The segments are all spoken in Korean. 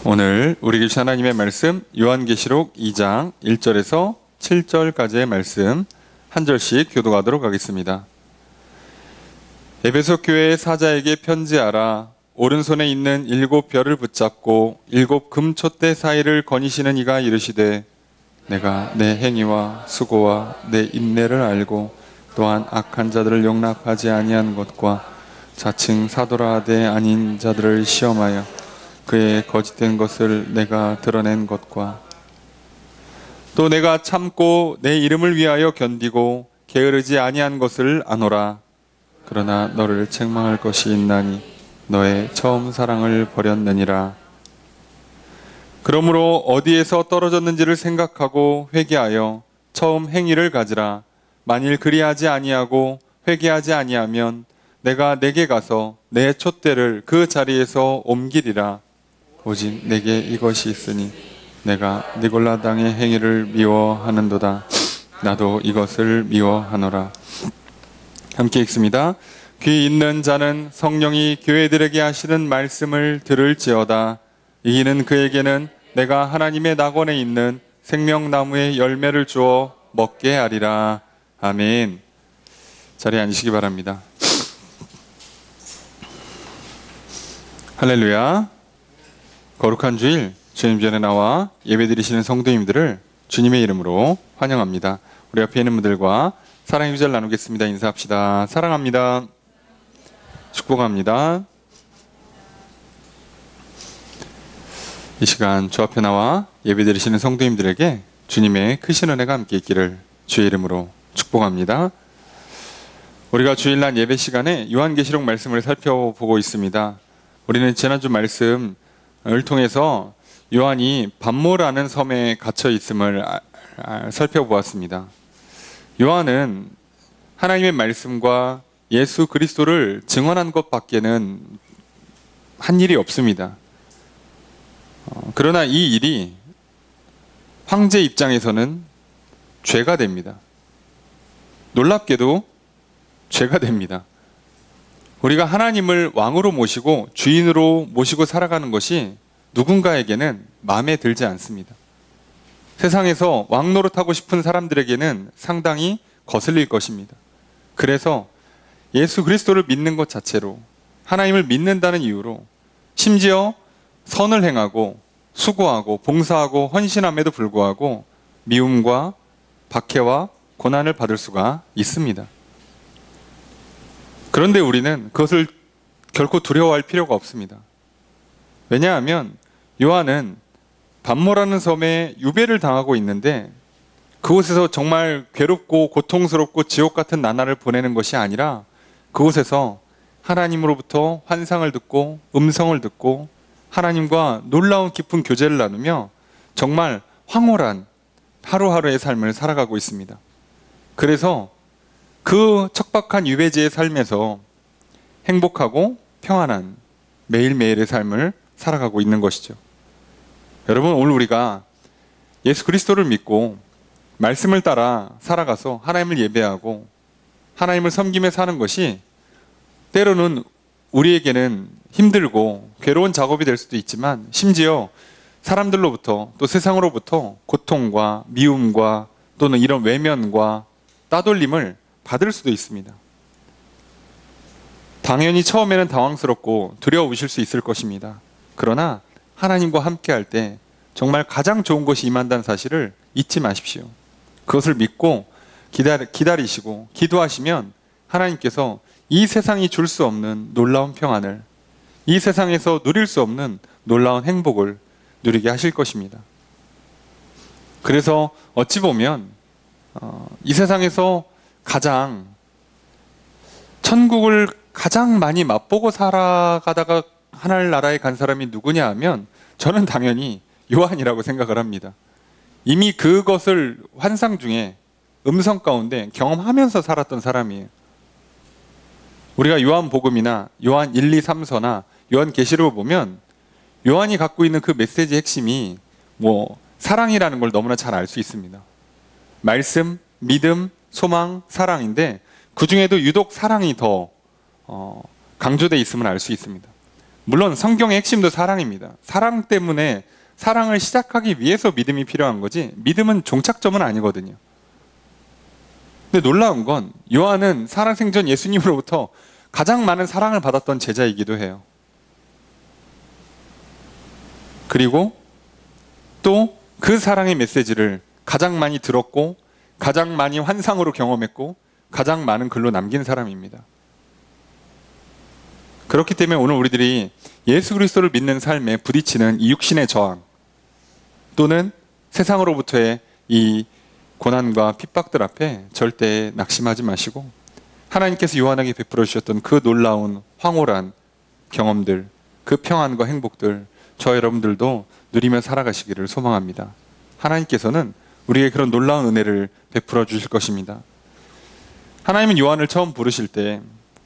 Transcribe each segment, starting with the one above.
오늘 우리 계신 하나님의 말씀 요한계시록 2장 1절에서 7절까지의 말씀 한 절씩 교독하도록 하겠습니다. 에베소 교회의 사자에게 편지하라. 오른손에 있는 7 별을 붙잡고 7 금촛대 사이를 거니시는 이가 이르시되 내가 내 행위와 수고와 내 인내를 알고 또한 악한 자들을 용납하지 아니한 것과 자칭 사도라 하되 아닌 자들을 시험하여 그의 거짓된 것을 내가 드러낸 것과 또 내가 참고 내 이름을 위하여 견디고 게으르지 아니한 것을 아노라. 그러나 너를 책망할 것이 있나니 너의 처음 사랑을 버렸느니라. 그러므로 어디에서 떨어졌는지를 생각하고 회개하여 처음 행위를 가지라. 만일 그리하지 아니하고 회개하지 아니하면 내가 내게 가서 내 촛대를 그 자리에서 옮기리라. 오직 내게 이것이 있으니 내가 니골라 당의 행위를 미워하는도다. 나도 이것을 미워하노라. 함께 읽습니다. 귀 있는 자는 성령이 교회들에게 하시는 말씀을 들을지어다. 이는 그에게는 내가 하나님의 낙원에 있는 생명나무의 열매를 주어 먹게 하리라. 아멘. 자리에 앉으시기 바랍니다. 할렐루야. 거룩한 주일 주님 전에 나와 예배드리시는 성도님들을 주님의 이름으로 환영합니다. 우리 옆에 있는 분들과 사랑의 유절 나누겠습니다. 인사합시다. 사랑합니다. 축복합니다. 이 시간 주 앞에 나와 예배드리시는 성도님들에게 주님의 크신 은혜가 함께 있기를 주의 이름으로 축복합니다. 우리가 주일날 예배 시간에 요한계시록 말씀을 살펴보고 있습니다. 우리는 지난주 말씀을 통해서 요한이 pat모라는 섬에 갇혀 있음을 살펴보았습니다. 요한은 하나님의 말씀과 예수 그리스도를 증언한 것밖에는 한 일이 없습니다. 그러나 이 일이 황제 입장에서는 죄가 됩니다. 놀랍게도 죄가 됩니다. 우리가 하나님을 왕으로 모시고 주인으로 모시고 살아가는 것이 누군가에게는 마음에 들지 않습니다. 세상에서 왕 노릇하고 싶은 사람들에게는 상당히 거슬릴 것입니다. 그래서 예수 그리스도를 믿는 것 자체로, 하나님을 믿는다는 이유로, 심지어 선을 행하고 수고하고 봉사하고 헌신함에도 불구하고 미움과 박해와 고난을 받을 수가 있습니다. 그런데 우리는 그것을 결코 두려워할 필요가 없습니다. 왜냐하면 요한은 pat모라는 섬에 유배를 당하고 있는데 그곳에서 정말 괴롭고 고통스럽고 지옥 같은 나날을 보내는 것이 아니라 그곳에서 하나님으로부터 환상을 듣고 음성을 듣고 하나님과 놀라운 깊은 교제를 나누며 정말 황홀한 하루하루의 삶을 살아가고 있습니다. 그래서 그 척박한 유배지의 삶에서 행복하고 평안한 매일매일의 삶을 살아가고 있는 것이죠. 여러분, 오늘 우리가 예수 그리스도를 믿고 말씀을 따라 살아가서 하나님을 예배하고 하나님을 섬기며 사는 것이 때로는 우리에게는 힘들고 괴로운 작업이 될 수도 있지만 심지어 사람들로부터 또 세상으로부터 고통과 미움과 또는 이런 외면과 따돌림을 받을 수도 있습니다. 당연히 처음에는 당황스럽고 두려우실 수 있을 것입니다. 그러나 하나님과 함께 할 때 정말 가장 좋은 것이 임한다는 사실을 잊지 마십시오. 그것을 믿고 기다리시고 기도하시면 하나님께서 이 세상이 줄 수 없는 놀라운 평안을, 이 세상에서 누릴 수 없는 놀라운 행복을 누리게 하실 것입니다. 그래서 어찌 보면 이 세상에서 가장 천국을 가장 많이 맛보고 살아가다가 하늘나라에 간 사람이 누구냐 하면 저는 당연히 요한이라고 생각을 합니다. 이미 그것을 환상 중에 음성 가운데 경험하면서 살았던 사람이에요. 우리가 요한복음이나 요한 1, 2, 3서나 요한계시록을 보면 요한이 갖고 있는 그 메시지 핵심이 사랑이라는 걸 너무나 잘 알 수 있습니다. 말씀, 믿음, 소망, 사랑인데 그 중에도 유독 사랑이 더 강조되어 있음을 알 수 있습니다. 물론 성경의 핵심도 사랑입니다. 사랑 때문에 사랑을 시작하기 위해서 믿음이 필요한 거지 믿음은 종착점은 아니거든요. 근데 놀라운 건 요한은 살아생전 예수님으로부터 가장 많은 사랑을 받았던 제자이기도 해요. 그리고 또 그 사랑의 메시지를 가장 많이 들었고 가장 많이 환상으로 경험했고 가장 많은 글로 남긴 사람입니다. 그렇기 때문에 오늘 우리들이 예수 그리스도를 믿는 삶에 부딪히는 이 육신의 저항 또는 세상으로부터의 이 고난과 핍박들 앞에 절대 낙심하지 마시고 하나님께서 요한에게 베풀어 주셨던 그 놀라운 황홀한 경험들, 그 평안과 행복들 저 여러분들도 누리며 살아가시기를 소망합니다. 하나님께서는 우리에게 그런 놀라운 은혜를 베풀어 주실 것입니다. 하나님은 요한을 처음 부르실 때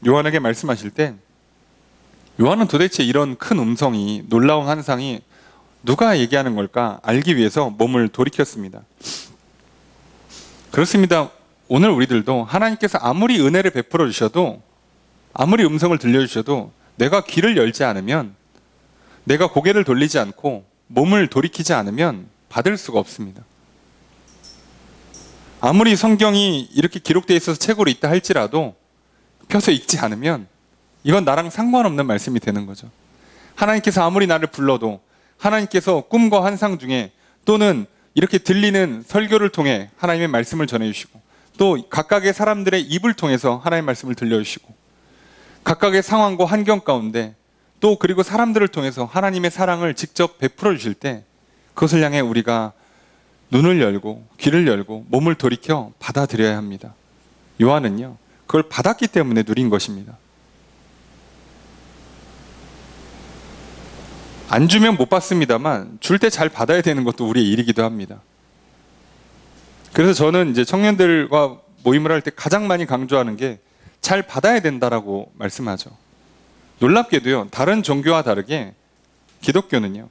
요한에게 말씀하실 때 요한은 도대체 이런 큰 음성이 놀라운 환상이 누가 얘기하는 걸까 알기 위해서 몸을 돌이켰습니다. 그렇습니다. 오늘 우리들도 하나님께서 아무리 은혜를 베풀어 주셔도 아무리 음성을 들려주셔도 내가 귀를 열지 않으면 내가 고개를 돌리지 않고 몸을 돌이키지 않으면 받을 수가 없습니다. 아무리 성경이 이렇게 기록되어 있어서 책으로 있다 할지라도 펴서 읽지 않으면 이건 나랑 상관없는 말씀이 되는 거죠. 하나님께서 아무리 나를 불러도 하나님께서 꿈과 환상 중에 또는 이렇게 들리는 설교를 통해 하나님의 말씀을 전해주시고 또 각각의 사람들의 입을 통해서 하나님의 말씀을 들려주시고 각각의 상황과 환경 가운데 또 그리고 사람들을 통해서 하나님의 사랑을 직접 베풀어 주실 때 그것을 향해 우리가 눈을 열고 귀를 열고 몸을 돌이켜 받아들여야 합니다. 요한은요 그걸 받았기 때문에 누린 것입니다. 안 주면 못 받습니다만 줄 때 잘 받아야 되는 것도 우리의 일이기도 합니다. 그래서 저는 이제 청년들과 모임을 할 때 가장 많이 강조하는 게 잘 받아야 된다라고 말씀하죠. 놀랍게도요 다른 종교와 다르게 기독교는요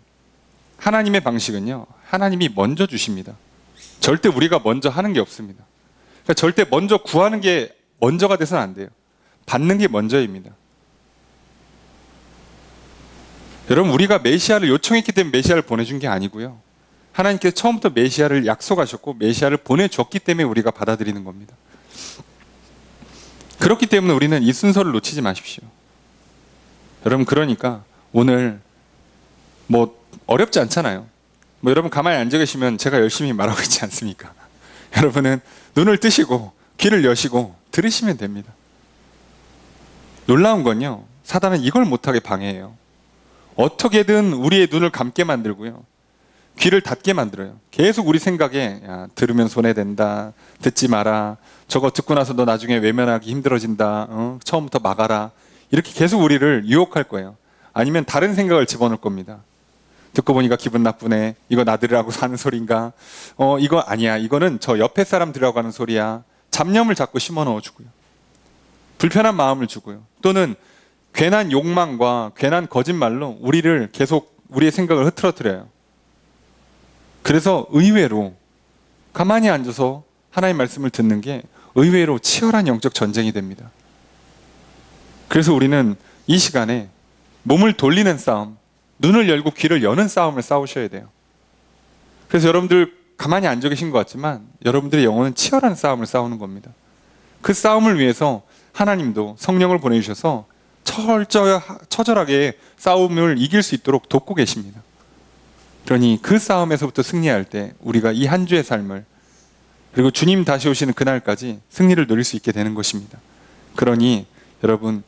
하나님의 방식은요 하나님이 먼저 주십니다. 절대 우리가 먼저 하는 게 없습니다. 그러니까 절대 먼저 구하는 게 먼저가 돼서는 안 돼요. 받는 게 먼저입니다. 여러분 우리가 메시아를 요청했기 때문에 메시아를 보내준 게 아니고요. 하나님께서 처음부터 메시아를 약속하셨고 메시아를 보내줬기 때문에 우리가 받아들이는 겁니다. 그렇기 때문에 우리는 이 순서를 놓치지 마십시오. 여러분 그러니까 오늘 뭐 어렵지 않잖아요. 뭐 여러분 가만히 앉아 계시면 제가 열심히 말하고 있지 않습니까? 여러분은 눈을 뜨시고 귀를 여시고 들으시면 됩니다. 놀라운 건요 사단은 이걸 못하게 방해해요. 어떻게든 우리의 눈을 감게 만들고요 귀를 닫게 만들어요. 계속 우리 생각에 야, 들으면 손해된다, 듣지 마라, 저거 듣고 나서 너 나중에 외면하기 힘들어진다, 처음부터 막아라, 이렇게 계속 우리를 유혹할 거예요. 아니면 다른 생각을 집어넣을 겁니다. 듣고 보니까 기분 나쁘네, 이거 나들이라고 하는 소린가, 이거 아니야, 이거는 저 옆에 사람 들으라고 하는 소리야. 잡념을 자꾸 심어 넣어주고요 불편한 마음을 주고요 또는 괜한 욕망과 괜한 거짓말로 우리를 계속 우리의 생각을 흐트러뜨려요. 그래서 의외로 가만히 앉아서 하나님의 말씀을 듣는 게 의외로 치열한 영적 전쟁이 됩니다. 그래서 우리는 이 시간에 몸을 돌리는 싸움, 눈을 열고 귀를 여는 싸움을 싸우셔야 돼요. 그래서 여러분들 가만히 앉아 계신 것 같지만 여러분들의 영혼은 치열한 싸움을 싸우는 겁니다. 그 싸움을 위해서 하나님도 성령을 보내주셔서 처절하게 싸움을 이길 수 있도록 돕고 계십니다. 그러니 그 싸움에서부터 승리할 때 우리가 이 한 주의 삶을 그리고 주님 다시 오시는 그날까지 승리를 누릴 수 있게 되는 것입니다. 그러니 여러분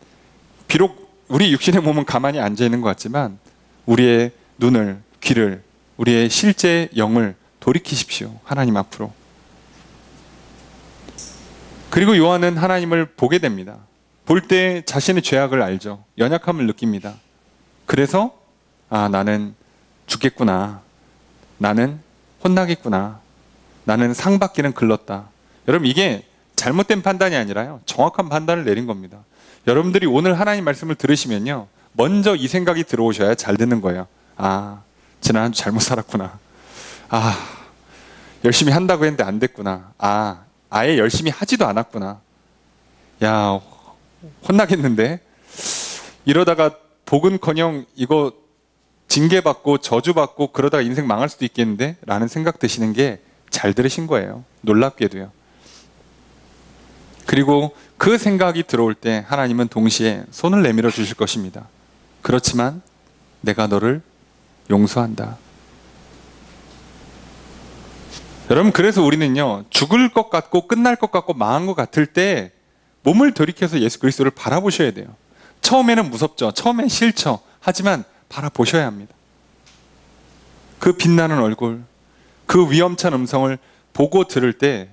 비록 우리 육신의 몸은 가만히 앉아 있는 것 같지만 우리의 눈을, 귀를, 우리의 실제 영을 돌이키십시오. 하나님 앞으로. 그리고 요한은 하나님을 보게 됩니다. 볼 때 자신의 죄악을 알죠. 연약함을 느낍니다. 그래서 나는 죽겠구나, 나는 혼나겠구나, 나는 상받기는 글렀다. 여러분 이게 잘못된 판단이 아니라요 정확한 판단을 내린 겁니다. 여러분들이 오늘 하나님 말씀을 들으시면요 먼저 이 생각이 들어오셔야 잘 듣는 거예요. 지난 한 주 잘못 살았구나. 열심히 한다고 했는데 안 됐구나. 아예 열심히 하지도 않았구나. 야, 혼나겠는데? 이러다가 복은커녕 이거 징계받고 저주받고 그러다가 인생 망할 수도 있겠는데 라는 생각 드시는 게 잘 들으신 거예요. 놀랍게도요. 그리고 그 생각이 들어올 때 하나님은 동시에 손을 내밀어 주실 것입니다. 그렇지만 내가 너를 용서한다. 여러분, 그래서 우리는요, 죽을 것 같고 끝날 것 같고 망한 것 같을 때 몸을 돌이켜서 예수 그리스도를 바라보셔야 돼요. 처음에는 무섭죠. 처음엔 싫죠. 하지만 바라보셔야 합니다. 그 빛나는 얼굴, 그 위험찬 음성을 보고 들을 때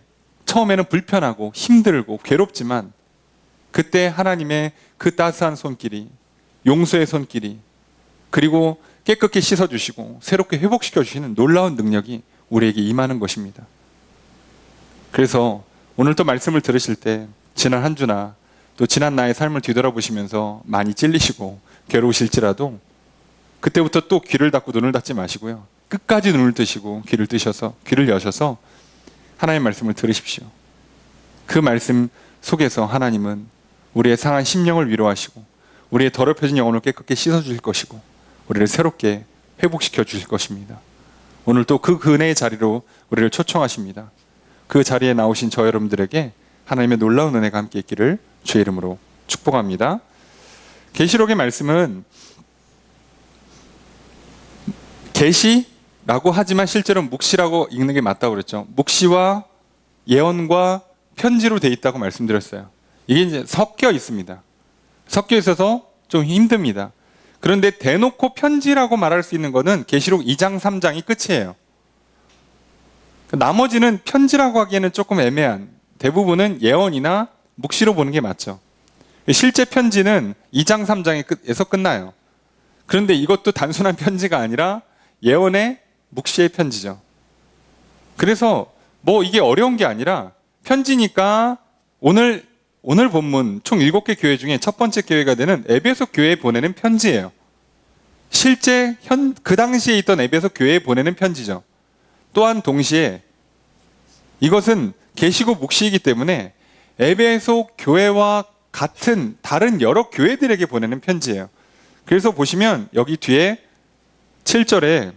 처음에는 불편하고 힘들고 괴롭지만 그때 하나님의 그 따스한 손길이, 용서의 손길이, 그리고 깨끗이 씻어주시고 새롭게 회복시켜주시는 놀라운 능력이 우리에게 임하는 것입니다. 그래서 오늘 또 말씀을 들으실 때 지난 한 주나 또 지난 나의 삶을 뒤돌아보시면서 많이 찔리시고 괴로우실지라도 그때부터 또 귀를 닫고 눈을 닫지 마시고요. 끝까지 눈을 뜨시고 귀를 여셔서 하나님의 말씀을 들으십시오. 그 말씀 속에서 하나님은 우리의 상한 심령을 위로하시고 우리의 더럽혀진 영혼을 깨끗게 씻어주실 것이고 우리를 새롭게 회복시켜 주실 것입니다. 오늘 또 그 은혜의 자리로 우리를 초청하십니다. 그 자리에 나오신 저 여러분들에게 하나님의 놀라운 은혜가 함께 있기를 주의 이름으로 축복합니다. 계시록의 말씀은 계시라고 하지만 실제로는 묵시라고 읽는 게 맞다고 그랬죠. 묵시와 예언과 편지로 돼 있다고 말씀드렸어요. 이게 이제 섞여 있습니다. 섞여 있어서 좀 힘듭니다. 그런데 대놓고 편지라고 말할 수 있는 것은 계시록 2장 3장이 끝이에요. 나머지는 편지라고 하기에는 조금 애매한, 대부분은 예언이나 묵시로 보는 게 맞죠. 실제 편지는 2장 3장에서 끝나요. 그런데 이것도 단순한 편지가 아니라 예언의 묵시의 편지죠. 그래서 뭐 이게 어려운 게 아니라 편지니까 오늘 본문 총 7개 교회 중에 첫 번째 교회가 되는 에베소 교회에 보내는 편지예요. 실제 그 당시에 있던 에베소 교회에 보내는 편지죠. 또한 동시에 이것은 계시록 묵시이기 때문에 에베소 교회와 같은 다른 여러 교회들에게 보내는 편지예요. 그래서 보시면 여기 뒤에 7절에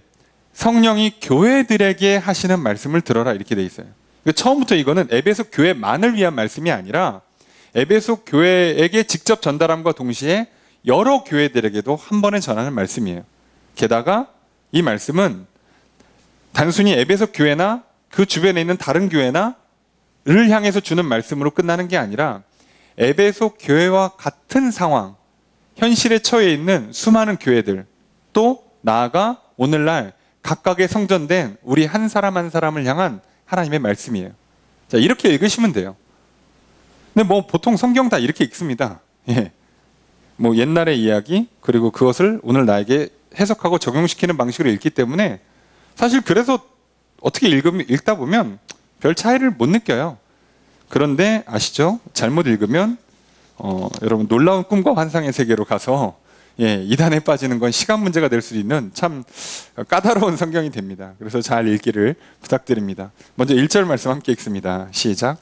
성령이 교회들에게 하시는 말씀을 들어라 이렇게 돼 있어요. 처음부터 이거는 에베소 교회만을 위한 말씀이 아니라 에베소 교회에게 직접 전달함과 동시에 여러 교회들에게도 한 번에 전하는 말씀이에요. 게다가 이 말씀은 단순히 에베소 교회나 그 주변에 있는 다른 교회나를 향해서 주는 말씀으로 끝나는 게 아니라 에베소 교회와 같은 상황, 현실에 처해 있는 수많은 교회들, 또 나아가 오늘날 각각의 성전된 우리 한 사람 한 사람을 향한 하나님의 말씀이에요. 자, 이렇게 읽으시면 돼요. 근데 뭐 보통 성경 다 이렇게 읽습니다. 예. 뭐 옛날의 이야기, 그리고 그것을 오늘 나에게 해석하고 적용시키는 방식으로 읽기 때문에 사실 그래서 어떻게 읽다 보면 별 차이를 못 느껴요. 그런데 아시죠? 잘못 읽으면 여러분 놀라운 꿈과 환상의 세계로 가서 이단에 빠지는 건 시간 문제가 될 수 있는 참 까다로운 성경이 됩니다. 그래서 잘 읽기를 부탁드립니다. 먼저 1절 말씀 함께 읽습니다. 시작.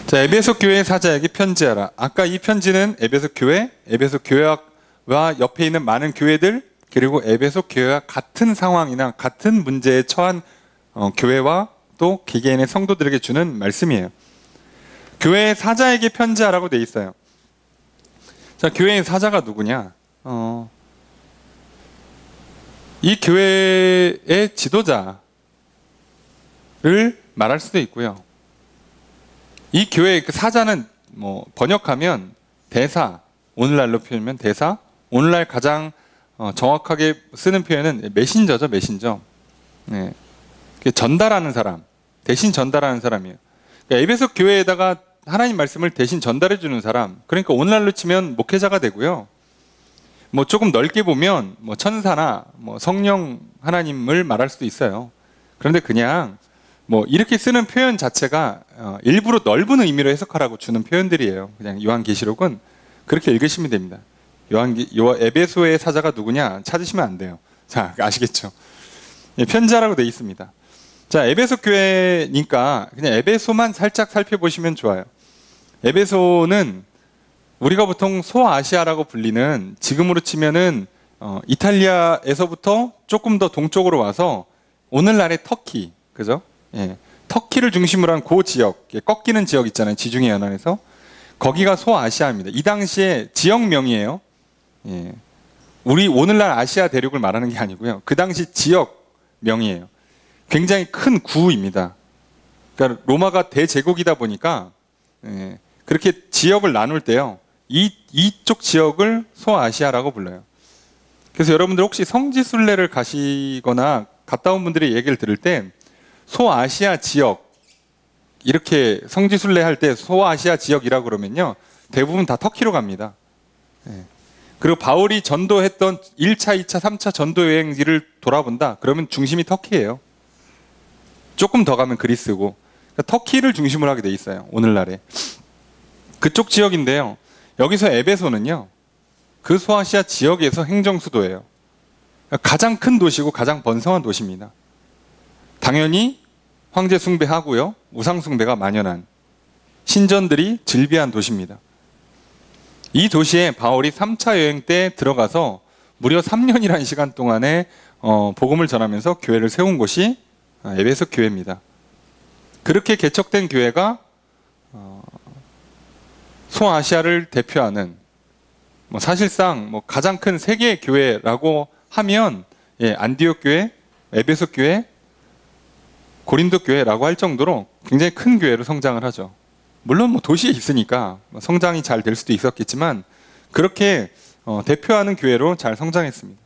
자, 에베소 교회 사자에게 편지하라. 아까 이 편지는 에베소 교회와 옆에 있는 많은 교회들, 그리고 에베소 교회와 같은 상황이나 같은 문제에 처한 교회와 또 개개인의 성도들에게 주는 말씀이에요. 교회의 사자에게 편지하라고 돼 있어요. 자, 교회의 사자가 누구냐? 이 교회의 지도자를 말할 수도 있고요. 이 교회의 그 사자는 뭐 번역하면 대사, 오늘날로 표현하면 대사, 오늘날 가장 정확하게 쓰는 표현은 메신저죠, 메신저. 네. 전달하는 사람, 대신 전달하는 사람이에요. 그러니까 에베소 교회에다가 하나님 말씀을 대신 전달해 주는 사람. 그러니까 오늘날로 치면 목회자가 되고요. 뭐 조금 넓게 보면 뭐 천사나 뭐 성령 하나님을 말할 수도 있어요. 그런데 그냥 뭐 이렇게 쓰는 표현 자체가 일부러 넓은 의미로 해석하라고 주는 표현들이에요. 그냥 요한계시록은 그렇게 읽으시면 됩니다. 에베소의 사자가 누구냐 찾으시면 안 돼요. 자, 아시겠죠? 편지하라고 돼 있습니다. 자, 에베소 교회니까 그냥 에베소만 살짝 살펴보시면 좋아요. 에베소는 우리가 보통 소아시아라고 불리는, 지금으로 치면은 이탈리아에서부터 조금 더 동쪽으로 와서 오늘날의 터키, 그죠? 예, 터키를 중심으로 한 그 지역, 꺾이는 지역 있잖아요. 지중해 연안에서. 거기가 소아시아입니다. 이 당시에 지역명이에요. 예, 우리 오늘날 아시아 대륙을 말하는 게 아니고요. 그 당시 지역명이에요. 굉장히 큰 구입니다. 그러니까 로마가 대제국이다 보니까 예, 그렇게 지역을 나눌 때요. 이쪽 지역을 소아시아라고 불러요. 그래서 여러분들 혹시 성지순례를 가시거나 갔다 온 분들의 얘기를 들을 때 소아시아 지역, 이렇게 성지순례 할 때 소아시아 지역이라고 그러면요, 대부분 다 터키로 갑니다. 예. 그리고 바울이 전도했던 1차, 2차, 3차 전도 여행지를 돌아본다. 그러면 중심이 터키예요. 조금 더 가면 그리스고, 그러니까 터키를 중심으로 하게 돼 있어요. 오늘날에. 그쪽 지역인데요. 여기서 에베소는요, 그 소아시아 지역에서 행정 수도예요. 가장 큰 도시고 가장 번성한 도시입니다. 당연히 황제 숭배하고요, 우상 숭배가 만연한, 신전들이 즐비한 도시입니다. 이 도시에 바울이 3차 여행 때 들어가서 무려 3년이라는 시간 동안에 복음을 전하면서 교회를 세운 곳이 에베소 교회입니다. 그렇게 개척된 교회가 소아시아를 대표하는, 사실상 가장 큰 세계 교회라고 하면 안디옥 교회, 에베소 교회, 고린도 교회라고 할 정도로 굉장히 큰 교회로 성장을 하죠. 물론 도시에 있으니까 성장이 잘 될 수도 있었겠지만 그렇게 대표하는 교회로 잘 성장했습니다.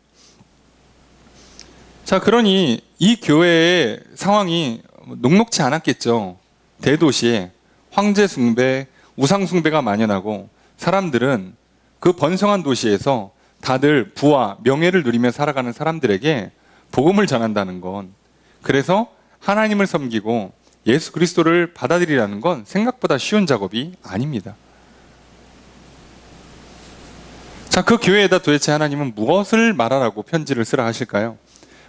자, 그러니 이 교회의 상황이 녹록지 않았겠죠. 대도시에 황제 숭배, 우상 숭배가 만연하고 사람들은 그 번성한 도시에서 다들 부와 명예를 누리며 살아가는 사람들에게 복음을 전한다는 건, 그래서 하나님을 섬기고 예수 그리스도를 받아들이라는 건 생각보다 쉬운 작업이 아닙니다. 자, 그 교회에다 도대체 하나님은 무엇을 말하라고 편지를 쓰라 하실까요?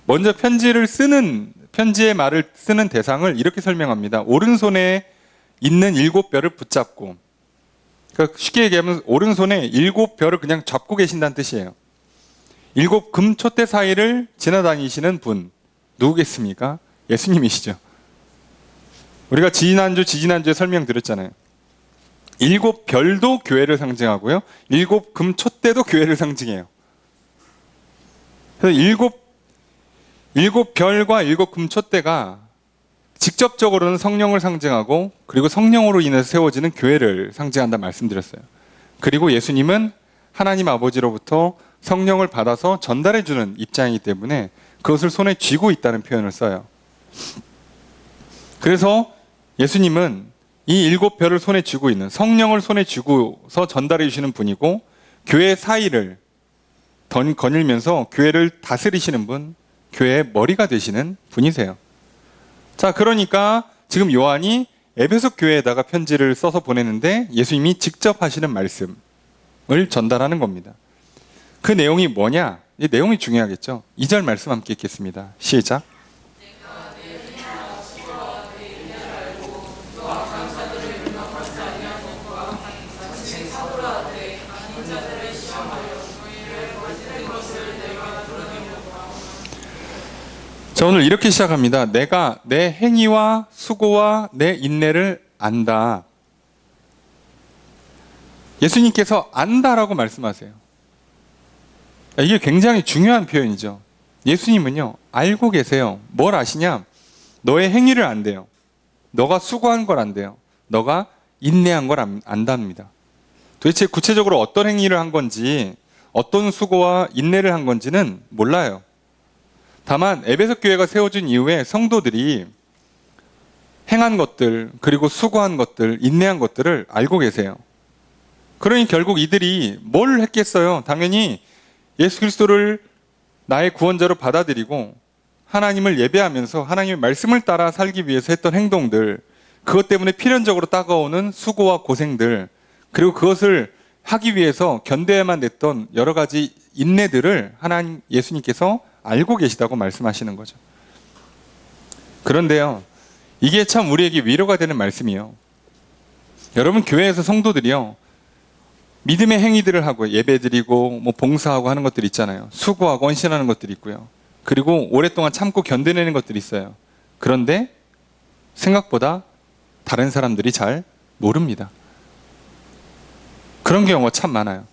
먼저 편지의 말을 쓰는 대상을 이렇게 설명합니다. 오른손에 있는 7벼를 붙잡고, 그러니까 쉽게 얘기하면 오른손에 7벼를 그냥 잡고 계신다는 뜻이에요. 7 금촛대 사이를 지나다니시는 분, 누구겠습니까? 예수님이시죠. 우리가 지지난주에 설명드렸잖아요. 7별도 교회를 상징하고요, 7 금촛대도 교회를 상징해요. 그래서 7별과 7 금촛대가 직접적으로는 성령을 상징하고, 그리고 성령으로 인해서 세워지는 교회를 상징한다 말씀드렸어요. 그리고 예수님은 하나님 아버지로부터 성령을 받아서 전달해주는 입장이기 때문에 그것을 손에 쥐고 있다는 표현을 써요. 그래서 예수님은 이 7별을 손에 쥐고 있는, 성령을 손에 쥐고서 전달해 주시는 분이고, 교회 사이를 거닐면서 교회를 다스리시는 분, 교회의 머리가 되시는 분이세요. 자, 그러니까 지금 요한이 에베소 교회에다가 편지를 써서 보내는데 예수님이 직접 하시는 말씀을 전달하는 겁니다. 그 내용이 뭐냐? 이 내용이 중요하겠죠. 2절 말씀 함께 읽겠습니다. 시작. 자, 오늘 이렇게 시작합니다. 내가 내 행위와 수고와 내 인내를 안다. 예수님께서 안다라고 말씀하세요. 이게 굉장히 중요한 표현이죠. 예수님은요, 알고 계세요. 뭘 아시냐? 너의 행위를 안대요. 너가 수고한 걸 안대요. 너가 인내한 걸 안답니다. 도대체 구체적으로 어떤 행위를 한 건지, 어떤 수고와 인내를 한 건지는 몰라요. 다만 에베소 교회가 세워진 이후에 성도들이 행한 것들, 그리고 수고한 것들, 인내한 것들을 알고 계세요. 그러니 결국 이들이 뭘 했겠어요? 당연히 예수 그리스도를 나의 구원자로 받아들이고 하나님을 예배하면서 하나님의 말씀을 따라 살기 위해서 했던 행동들, 그것 때문에 필연적으로 따가오는 수고와 고생들, 그리고 그것을 하기 위해서 견뎌야만 됐던 여러 가지 인내들을 하나님, 예수님께서 알고 계시다고 말씀하시는 거죠. 그런데요, 이게 참 우리에게 위로가 되는 말씀이에요. 여러분, 교회에서 성도들이요, 믿음의 행위들을 하고 예배드리고 뭐 봉사하고 하는 것들이 있잖아요. 수고하고 헌신하는 것들이 있고요. 그리고 오랫동안 참고 견뎌내는 것들이 있어요. 그런데 생각보다 다른 사람들이 잘 모릅니다. 그런 경우가 참 많아요.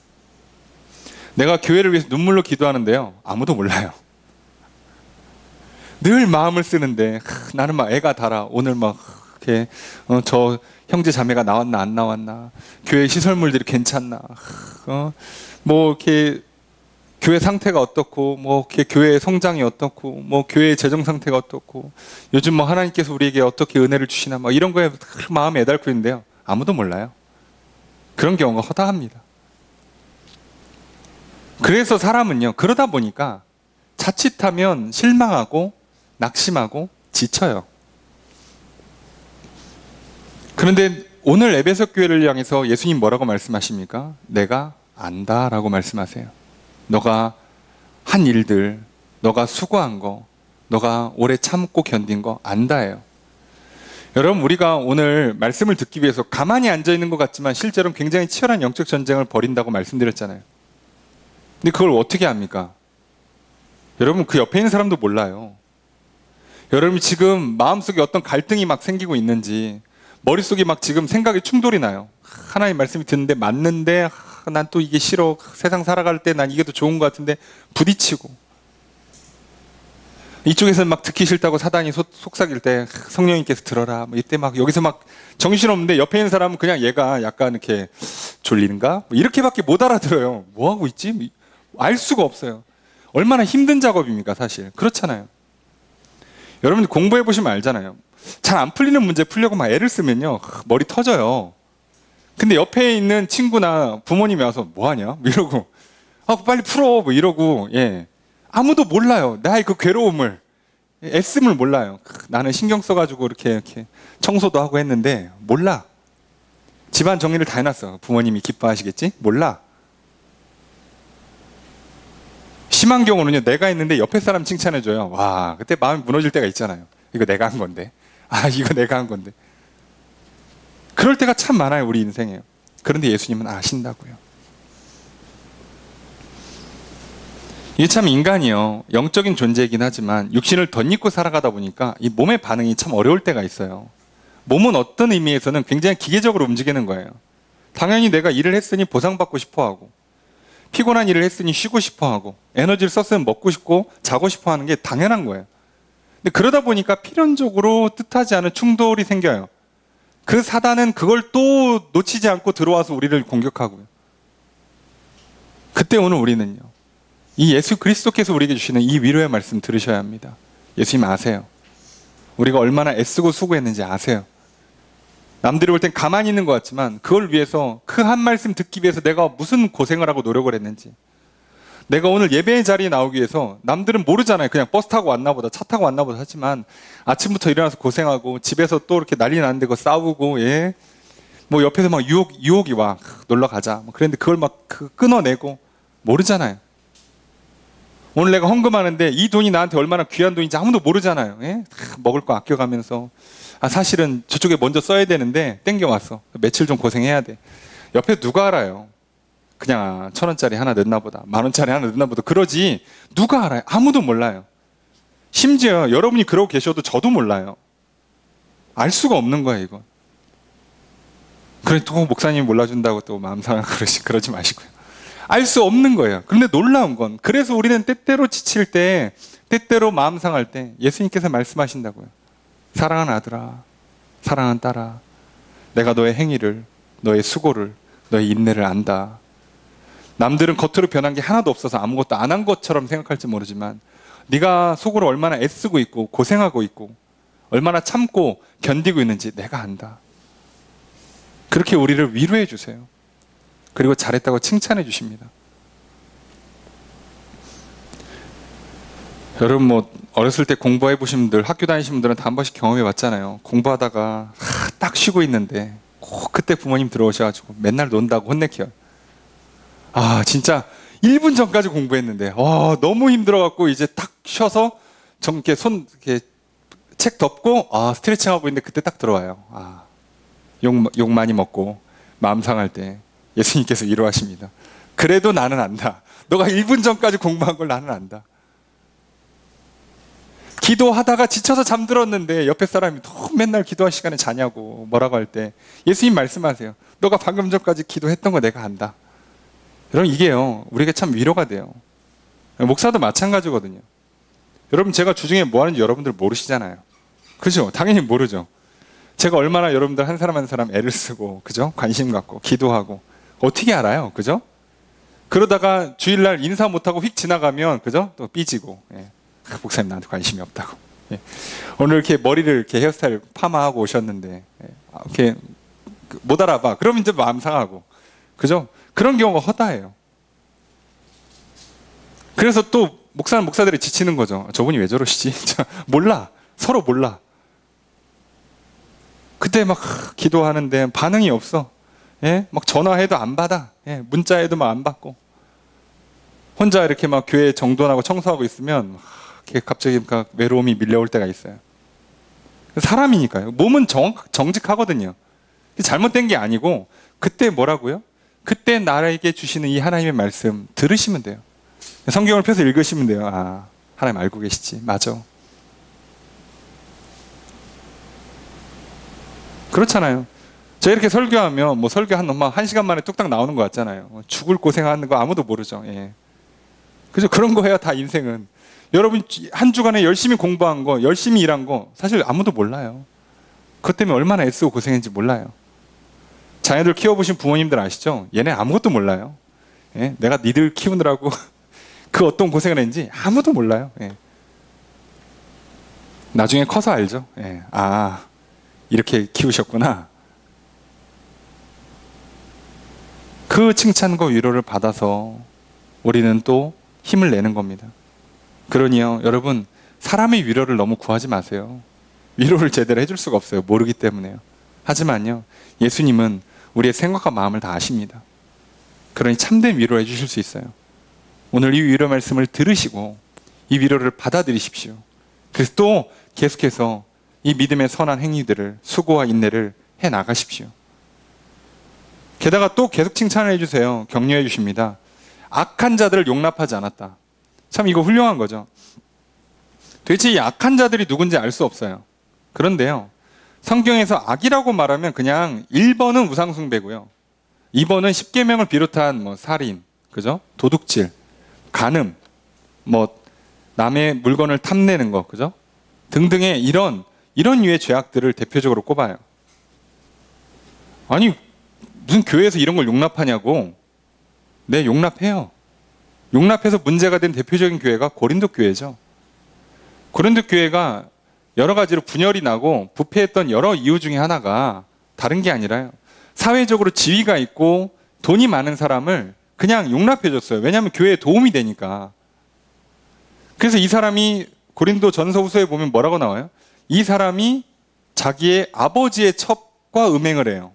내가 교회를 위해서 눈물로 기도하는데요, 아무도 몰라요. 늘 마음을 쓰는데 나는 막 애가 달아. 오늘 막 이렇게 저 형제 자매가 나왔나 안 나왔나, 교회 시설물들이 괜찮나, 뭐 이렇게 교회 상태가 어떻고, 뭐 이렇게 교회의 성장이 어떻고, 뭐 교회의 재정 상태가 어떻고, 요즘 뭐 하나님께서 우리에게 어떻게 은혜를 주시나, 막 이런 거에 마음에 애달고 있는데요, 아무도 몰라요. 그런 경우가 허다합니다. 그래서 사람은요, 그러다 보니까 자칫하면 실망하고 낙심하고 지쳐요. 그런데 오늘 에베소 교회를 향해서 예수님 뭐라고 말씀하십니까? 내가 안다 라고 말씀하세요. 너가 한 일들, 너가 수고한 거, 너가 오래 참고 견딘 거 안다예요. 여러분, 우리가 오늘 말씀을 듣기 위해서 가만히 앉아있는 것 같지만 실제로는 굉장히 치열한 영적 전쟁을 벌인다고 말씀드렸잖아요. 근데 그걸 어떻게 합니까? 여러분, 그 옆에 있는 사람도 몰라요. 여러분이 지금 마음속에 어떤 갈등이 막 생기고 있는지, 머릿속에 막 지금 생각이 충돌이 나요. 하나님 말씀이 듣는데 맞는데 난 또 이게 싫어. 세상 살아갈 때 난 이게 더 좋은 것 같은데 부딪히고, 이쪽에서는 막 듣기 싫다고 사단이 속삭일 때 성령님께서 들어라. 뭐 이때 막 여기서 막 정신없는데 옆에 있는 사람은 그냥 얘가 약간 이렇게 졸리는가? 뭐 이렇게밖에 못 알아들어요. 뭐 하고 있지? 알 수가 없어요. 얼마나 힘든 작업입니까, 사실. 그렇잖아요. 여러분들 공부해 보시면 알잖아요. 잘 안 풀리는 문제 풀려고 막 애를 쓰면요, 머리 터져요. 근데 옆에 있는 친구나 부모님이 와서 뭐 하냐? 뭐 이러고, 빨리 풀어. 뭐 이러고, 예. 아무도 몰라요. 나의 그 괴로움을, 애씀을 몰라요. 나는 신경 써가지고 이렇게 청소도 하고 했는데, 몰라. 집안 정리를 다 해놨어. 부모님이 기뻐하시겠지? 몰라. 심한 경우는요, 내가 했는데 옆에 사람 칭찬해줘요. 와, 그때 마음이 무너질 때가 있잖아요. 이거 내가 한 건데. 이거 내가 한 건데. 그럴 때가 참 많아요, 우리 인생에. 그런데 예수님은 아신다고요. 이게 참 인간이요, 영적인 존재이긴 하지만 육신을 덧입고 살아가다 보니까 이 몸의 반응이 참 어려울 때가 있어요. 몸은 어떤 의미에서는 굉장히 기계적으로 움직이는 거예요. 당연히 내가 일을 했으니 보상받고 싶어하고, 피곤한 일을 했으니 쉬고 싶어하고, 에너지를 썼으면 먹고 싶고 자고 싶어하는 게 당연한 거예요. 근데 그러다 보니까 필연적으로 뜻하지 않은 충돌이 생겨요. 그 사단은 그걸 또 놓치지 않고 들어와서 우리를 공격하고요. 그때 오늘 우리는요, 이 예수 그리스도께서 우리에게 주시는 이 위로의 말씀 들으셔야 합니다. 예수님 아세요. 우리가 얼마나 애쓰고 수고했는지 아세요. 남들이 볼 땐 가만히 있는 것 같지만 그걸 위해서, 그 한 말씀 듣기 위해서 내가 무슨 고생을 하고 노력을 했는지. 내가 오늘 예배의 자리에 나오기 위해서, 남들은 모르잖아요. 그냥 버스 타고 왔나 보다, 차 타고 왔나 보다 하지만 아침부터 일어나서 고생하고, 집에서 또 이렇게 난리 나는데 그거 싸우고, 예, 뭐 옆에서 막 유혹이 와, 놀러 가자, 뭐 그랬는데 그걸 막 끊어내고, 모르잖아요. 오늘 내가 헌금하는데 이 돈이 나한테 얼마나 귀한 돈인지 아무도 모르잖아요. 예? 먹을 거 아껴가면서, 사실은 저쪽에 먼저 써야 되는데 땡겨왔어. 며칠 좀 고생해야 돼. 옆에 누가 알아요? 그냥 1,000원짜리 하나 넣나 보다, 10,000원짜리 하나 넣나 보다, 그러지 누가 알아요? 아무도 몰라요. 심지어 여러분이 그러고 계셔도 저도 몰라요. 알 수가 없는 거예요, 이건. 그래 또 목사님이 몰라준다고 또 마음 상하고 그러지 마시고요. 알 수 없는 거예요. 그런데 놀라운 건, 그래서 우리는 때때로 지칠 때, 때때로 마음 상할 때 예수님께서 말씀하신다고요. 사랑하는 아들아, 사랑하는 딸아, 내가 너의 행위를, 너의 수고를, 너의 인내를 안다. 남들은 겉으로 변한 게 하나도 없어서 아무것도 안 한 것처럼 생각할지 모르지만, 네가 속으로 얼마나 애쓰고 있고 고생하고 있고 얼마나 참고 견디고 있는지 내가 안다. 그렇게 우리를 위로해 주세요. 그리고 잘했다고 칭찬해 주십니다. 여러분, 뭐 어렸을 때 공부해 보신 분들, 학교 다니신 분들은 다 한 번씩 경험해 봤잖아요. 공부하다가 딱 쉬고 있는데 꼭 그때 부모님 들어오셔가지고 맨날 논다고 혼내켜요. 진짜 1분 전까지 공부했는데 너무 힘들어갖고 이제 딱 쉬어서 이렇게 손 이렇게 책 덮고 스트레칭 하고 있는데 그때 딱 들어와요. 욕 많이 먹고 마음 상할 때 예수님께서 위로하십니다. 그래도 나는 안다. 너가 1분 전까지 공부한 걸 나는 안다. 기도하다가 지쳐서 잠들었는데 옆에 사람이 너 맨날 기도할 시간에 자냐고 뭐라고 할 때 예수님 말씀하세요. 너가 방금 전까지 기도했던 거 내가 안다. 여러분 이게요 우리에게 참 위로가 돼요. 목사도 마찬가지거든요. 여러분 제가 주중에 뭐 하는지 여러분들 모르시잖아요. 그죠? 당연히 모르죠. 제가 얼마나 여러분들 한 사람 한 사람 애를 쓰고 그죠? 관심 갖고 기도하고 어떻게 알아요? 그죠? 그러다가 주일날 인사 못하고 휙 지나가면 그죠? 또 삐지고 목사님 나한테 관심이 없다고. 오늘 이렇게 머리를 이렇게 헤어스타일 파마하고 오셨는데 이렇게 못 알아봐. 그럼 이제 마음 상하고 그죠? 그런 경우가 허다해요. 그래서 또 목사는 목사들이 지치는 거죠. 저분이 왜 저러시지? 몰라. 서로 몰라. 그때 막 기도하는데 반응이 없어. 막 전화해도 안 받아. 문자해도 막 안 받고. 혼자 이렇게 막 교회 정돈하고 청소하고 있으면 갑자기 외로움이 밀려올 때가 있어요. 사람이니까요. 몸은 정직하거든요. 잘못된 게 아니고 그때 뭐라고요? 그때 나에게 주시는 이 하나님의 말씀 들으시면 돼요. 성경을 펴서 읽으시면 돼요. 하나님 알고 계시지. 맞아. 그렇잖아요. 제가 이렇게 설교하면 뭐 설교 한 시간 만에 뚝딱 나오는 거 같잖아요. 죽을 고생하는 거 아무도 모르죠. 그죠? 그런 거예요. 다 인생은. 여러분 한 주간에 열심히 공부한 거, 열심히 일한 거 사실 아무도 몰라요. 그것 때문에 얼마나 애쓰고 고생했는지 몰라요. 자녀들 키워보신 부모님들 아시죠? 얘네 아무것도 몰라요. 내가 니들 키우느라고 그 어떤 고생을 했는지 아무도 몰라요. 나중에 커서 알죠. 이렇게 키우셨구나. 그 칭찬과 위로를 받아서 우리는 또 힘을 내는 겁니다. 그러니요, 여러분 사람의 위로를 너무 구하지 마세요. 위로를 제대로 해줄 수가 없어요. 모르기 때문에요. 하지만요, 예수님은 우리의 생각과 마음을 다 아십니다. 그러니 참된 위로를 해주실 수 있어요. 오늘 이 위로 말씀을 들으시고 이 위로를 받아들이십시오. 그래서 또 계속해서 이 믿음의 선한 행위들을, 수고와 인내를 해 나가십시오. 게다가 또 계속 칭찬을 해주세요. 격려해 주십니다. 악한 자들을 용납하지 않았다. 참 이거 훌륭한 거죠. 도대체 이 악한 자들이 누군지 알 수 없어요. 그런데요, 성경에서 악이라고 말하면 그냥 1번은 우상숭배고요, 2번은 십계명을 비롯한 뭐 살인, 그죠? 도둑질, 간음, 뭐 남의 물건을 탐내는 거, 그죠? 등등의 이런 유의 죄악들을 대표적으로 꼽아요. 아니 무슨 교회에서 이런 걸 용납하냐고. 네, 용납해요. 용납해서 문제가 된 대표적인 교회가 고린도 교회죠. 고린도 교회가 여러 가지로 분열이 나고 부패했던 여러 이유 중에 하나가 다른 게 아니라요, 사회적으로 지위가 있고 돈이 많은 사람을 그냥 용납해줬어요. 왜냐하면 교회에 도움이 되니까. 그래서 이 사람이 고린도 전서 후서에 보면 뭐라고 나와요? 이 사람이 자기의 아버지의 첩과 음행을 해요.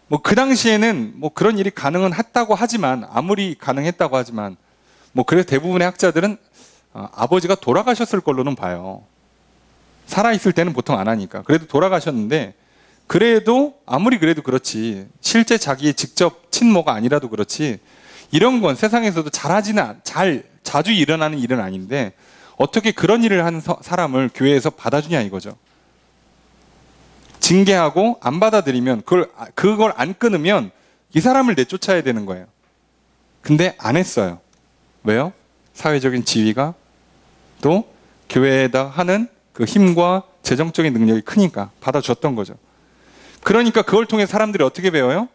뭐 그 당시에는 뭐 그런 일이 가능은 했다고 하지만, 아무리 가능했다고 하지만 뭐 그래서 대부분의 학자들은 아버지가 돌아가셨을 걸로는 봐요. 살아있을 때는 보통 안 하니까. 그래도 돌아가셨는데, 그래도 아무리 그래도 그렇지, 실제 자기의 직접 친모가 아니라도 그렇지, 이런 건 세상에서도 자주 일어나는 일은 아닌데 어떻게 그런 일을 한 사람을 교회에서 받아주냐 이거죠. 징계하고 안 받아들이면, 그걸 안 끊으면 이 사람을 내쫓아야 되는 거예요. 근데 안 했어요. 왜요? 사회적인 지위가, 또 교회에다 하는 그 힘과 재정적인 능력이 크니까 받아줬던 거죠. 그러니까 그걸 통해 사람들이 어떻게 배워요?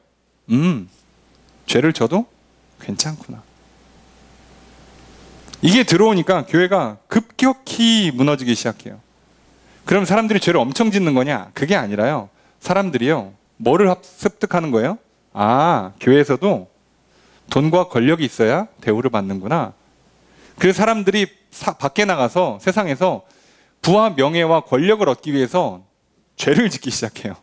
죄를 져도 괜찮구나. 이게 들어오니까 교회가 급격히 무너지기 시작해요. 그럼 사람들이 죄를 엄청 짓는 거냐? 그게 아니라요, 사람들이요, 뭐를 습득하는 거예요? 교회에서도 돈과 권력이 있어야 대우를 받는구나. 그래서 사람들이 밖에 나가서 세상에서 부와 명예와 권력을 얻기 위해서 죄를 짓기 시작해요.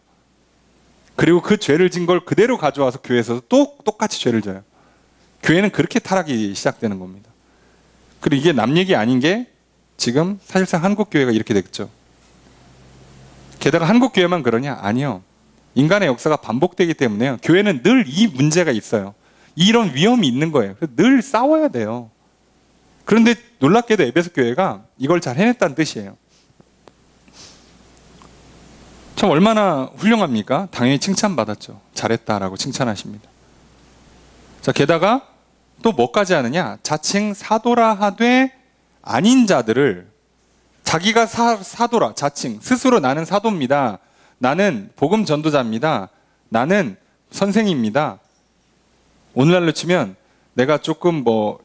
그리고 그 죄를 진 걸 그대로 가져와서 교회에서도 또 똑같이 죄를 져요. 교회는 그렇게 타락이 시작되는 겁니다. 그리고 이게 남 얘기 아닌 게 지금 사실상 한국 교회가 이렇게 됐죠. 게다가 한국 교회만 그러냐? 아니요. 인간의 역사가 반복되기 때문에요. 교회는 늘 이 문제가 있어요. 이런 위험이 있는 거예요. 늘 싸워야 돼요. 그런데 놀랍게도 에베소 교회가 이걸 잘 해냈다는 뜻이에요. 참 얼마나 훌륭합니까? 당연히 칭찬받았죠. 잘했다라고 칭찬하십니다. 자, 게다가 또 뭐까지 하느냐? 자칭 사도라 하되 아닌 자들을 자기가 사도라, 자칭 스스로 나는 사도입니다. 나는 복음 전도자입니다. 나는 선생입니다. 오늘날로 치면 내가 조금 뭐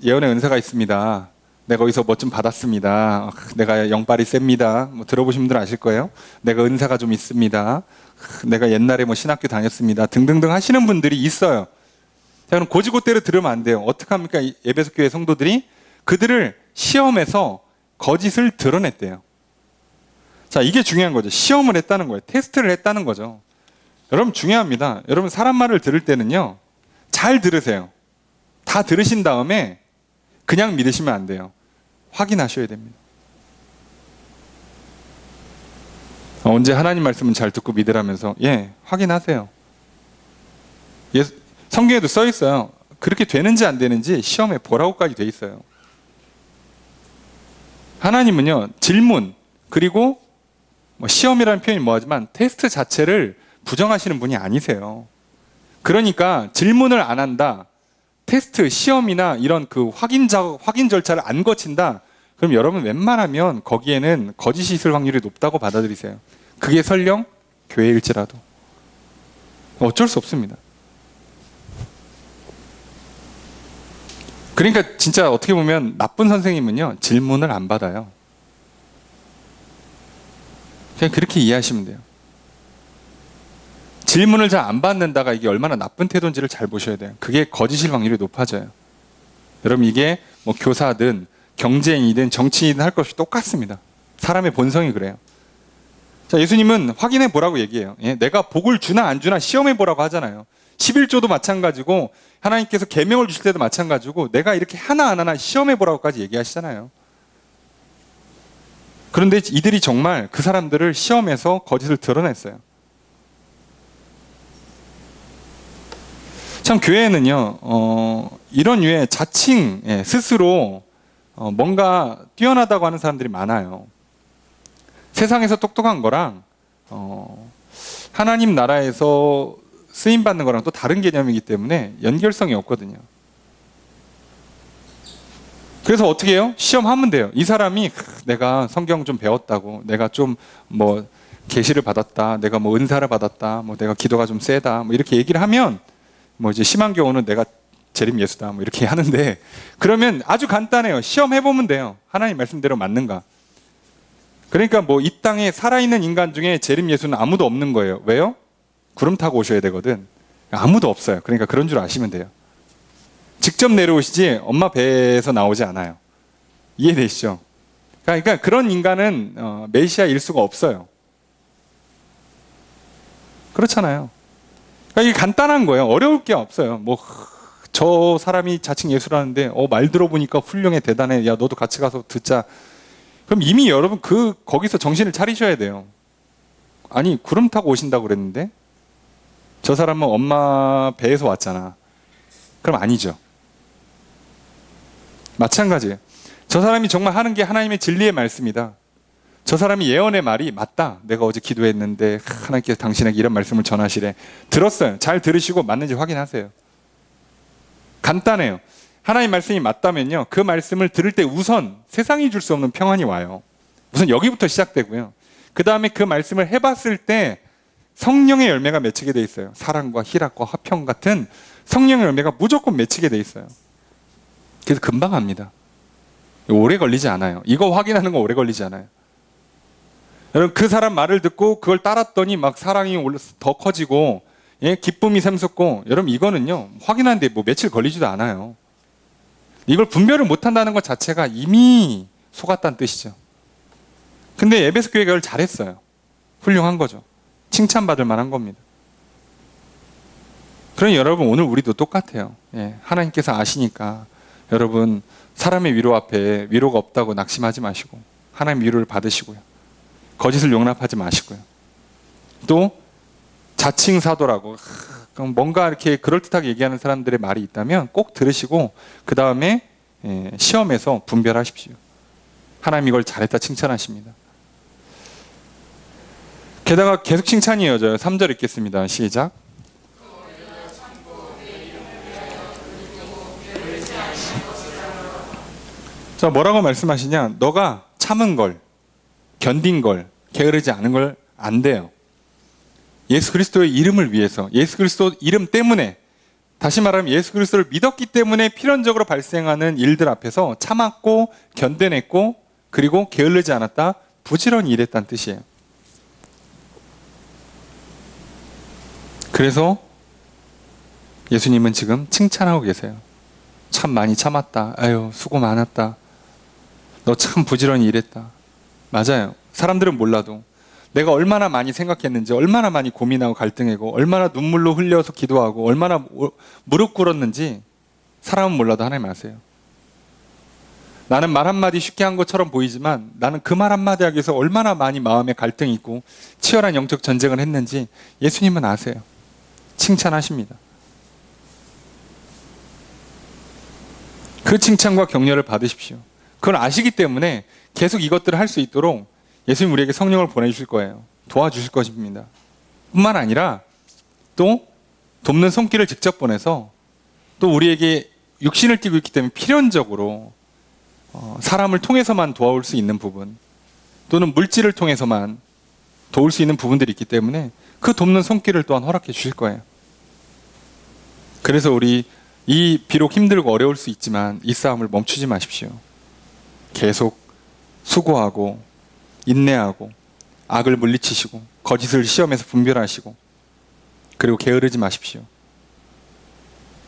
예언의 은사가 있습니다. 내가 어디서 뭐 좀 받았습니다. 내가 영빨이 셉니다. 뭐 들어보신 분들 아실 거예요. 내가 은사가 좀 있습니다. 내가 옛날에 뭐 신학교 다녔습니다. 등등등 하시는 분들이 있어요. 자, 그럼 고지고대로 들으면 안 돼요. 어떻게 합니까? 에베소 교회 성도들이 그들을 시험해서 거짓을 드러냈대요. 자, 이게 중요한 거죠. 시험을 했다는 거예요. 테스트를 했다는 거죠. 여러분 중요합니다. 여러분 사람 말을 들을 때는요. 잘 들으세요. 다 들으신 다음에 그냥 믿으시면 안 돼요. 확인하셔야 됩니다. 언제 하나님 말씀은 잘 듣고 믿으라면서 확인하세요. 성경에도 써 있어요. 그렇게 되는지 안 되는지 시험해 보라고까지 돼 있어요. 하나님은요. 질문 그리고 시험이라는 표현이 뭐하지만 테스트 자체를 부정하시는 분이 아니세요. 그러니까 질문을 안 한다. 테스트, 시험이나 이런 그 확인 절차를 안 거친다. 그럼 여러분 웬만하면 거기에는 거짓이 있을 확률이 높다고 받아들이세요. 그게 설령 교회일지라도. 어쩔 수 없습니다. 그러니까 진짜 어떻게 보면 나쁜 선생님은요. 질문을 안 받아요. 그냥 그렇게 이해하시면 돼요. 질문을 잘 안 받는다가 이게 얼마나 나쁜 태도인지를 잘 보셔야 돼요. 그게 거짓일 확률이 높아져요. 여러분 이게 뭐 교사든 경제인이든 정치인이든 할 것 없이 똑같습니다. 사람의 본성이 그래요. 자, 예수님은 확인해 보라고 얘기해요. 내가 복을 주나 안 주나 시험해 보라고 하잖아요. 11조도 마찬가지고 하나님께서 계명을 주실 때도 마찬가지고 내가 이렇게 하나하나 시험해 보라고까지 얘기하시잖아요. 그런데 이들이 정말 그 사람들을 시험해서 거짓을 드러냈어요. 참 교회에는요 이런 류의 자칭 스스로 뭔가 뛰어나다고 하는 사람들이 많아요. 세상에서 똑똑한 거랑 하나님 나라에서 쓰임받는 거랑 또 다른 개념이기 때문에 연결성이 없거든요. 그래서 어떻게 해요? 시험하면 돼요. 이 사람이 내가 성경 좀 배웠다고, 내가 좀 뭐 계시를 받았다, 내가 뭐 은사를 받았다, 뭐 내가 기도가 좀 세다, 뭐 이렇게 얘기를 하면 뭐 이제 심한 경우는 내가 재림 예수다 뭐 이렇게 하는데, 그러면 아주 간단해요. 시험해보면 돼요. 하나님 말씀대로 맞는가. 그러니까 뭐 이 땅에 살아있는 인간 중에 재림 예수는 아무도 없는 거예요. 왜요? 구름 타고 오셔야 되거든. 아무도 없어요. 그러니까 그런 줄 아시면 돼요. 직접 내려오시지 엄마 배에서 나오지 않아요. 이해되시죠? 그러니까 그런 인간은 메시아일 수가 없어요. 그렇잖아요. 그러니까 이게 간단한 거예요. 어려울 게 없어요. 뭐 저 사람이 자칭 예수라는데 말 들어보니까 훌륭해, 대단해. 야 너도 같이 가서 듣자. 그럼 이미 여러분 거기서 정신을 차리셔야 돼요. 아니 구름 타고 오신다고 그랬는데 저 사람은 엄마 배에서 왔잖아. 그럼 아니죠. 마찬가지예요. 저 사람이 정말 하는 게 하나님의 진리의 말씀이다. 저 사람이 예언의 말이 맞다. 내가 어제 기도했는데 하나님께서 당신에게 이런 말씀을 전하시래. 들었어요. 잘 들으시고 맞는지 확인하세요. 간단해요. 하나님 말씀이 맞다면요, 그 말씀을 들을 때 우선 세상이 줄 수 없는 평안이 와요. 우선 여기부터 시작되고요. 그 다음에 그 말씀을 해봤을 때 성령의 열매가 맺히게 돼 있어요. 사랑과 희락과 화평 같은 성령의 열매가 무조건 맺히게 돼 있어요. 그래서 금방 합니다. 오래 걸리지 않아요. 이거 확인하는 거 오래 걸리지 않아요. 여러분 그 사람 말을 듣고 그걸 따랐더니 막 사랑이 더 커지고 기쁨이 샘솟고, 여러분 이거는요 확인하는데 뭐 며칠 걸리지도 않아요. 이걸 분별을 못한다는 것 자체가 이미 속았다는 뜻이죠. 근데 에베소 교회가 그걸 잘했어요. 훌륭한 거죠. 칭찬받을 만한 겁니다. 그러니 여러분 오늘 우리도 똑같아요. 하나님께서 아시니까 여러분 사람의 위로 앞에 위로가 없다고 낙심하지 마시고 하나님 위로를 받으시고요. 거짓을 용납하지 마시고요. 또 자칭 사도라고 뭔가 이렇게 그럴듯하게 얘기하는 사람들의 말이 있다면 꼭 들으시고 그 다음에 시험에서 분별하십시오. 하나님 이걸 잘했다 칭찬하십니다. 게다가 계속 칭찬이 이어져요. 3절 읽겠습니다. 시작. 자, 뭐라고 말씀하시냐? 너가 참은 걸, 견딘 걸, 게으르지 않은 걸 안 돼요. 예수 그리스도의 이름을 위해서, 예수 그리스도 이름 때문에, 다시 말하면 예수 그리스도를 믿었기 때문에 필연적으로 발생하는 일들 앞에서 참았고 견뎌냈고 그리고 게을르지 않았다, 부지런히 일했다는 뜻이에요. 그래서 예수님은 지금 칭찬하고 계세요. 참 많이 참았다. 아유, 수고 많았다. 너 참 부지런히 일했다. 맞아요. 사람들은 몰라도 내가 얼마나 많이 생각했는지, 얼마나 많이 고민하고 갈등하고, 얼마나 눈물로 흘려서 기도하고, 얼마나 무릎 꿇었는지 사람은 몰라도 하나님 아세요. 나는 말 한마디 쉽게 한 것처럼 보이지만 나는 그 말 한마디 하기 위해서 얼마나 많이 마음에 갈등이 있고 치열한 영적 전쟁을 했는지 예수님은 아세요. 칭찬하십니다. 그 칭찬과 격려를 받으십시오. 그걸 아시기 때문에 계속 이것들을 할 수 있도록 예수님 우리에게 성령을 보내주실 거예요. 도와주실 것입니다. 뿐만 아니라 또 돕는 손길을 직접 보내서 또 우리에게 육신을 띠고 있기 때문에 필연적으로 사람을 통해서만 도와올 수 있는 부분 또는 물질을 통해서만 도울 수 있는 부분들이 있기 때문에 그 돕는 손길을 또한 허락해 주실 거예요. 그래서 우리 이 비록 힘들고 어려울 수 있지만 이 싸움을 멈추지 마십시오. 계속 수고하고 인내하고 악을 물리치시고 거짓을 시험에서 분별하시고 그리고 게으르지 마십시오.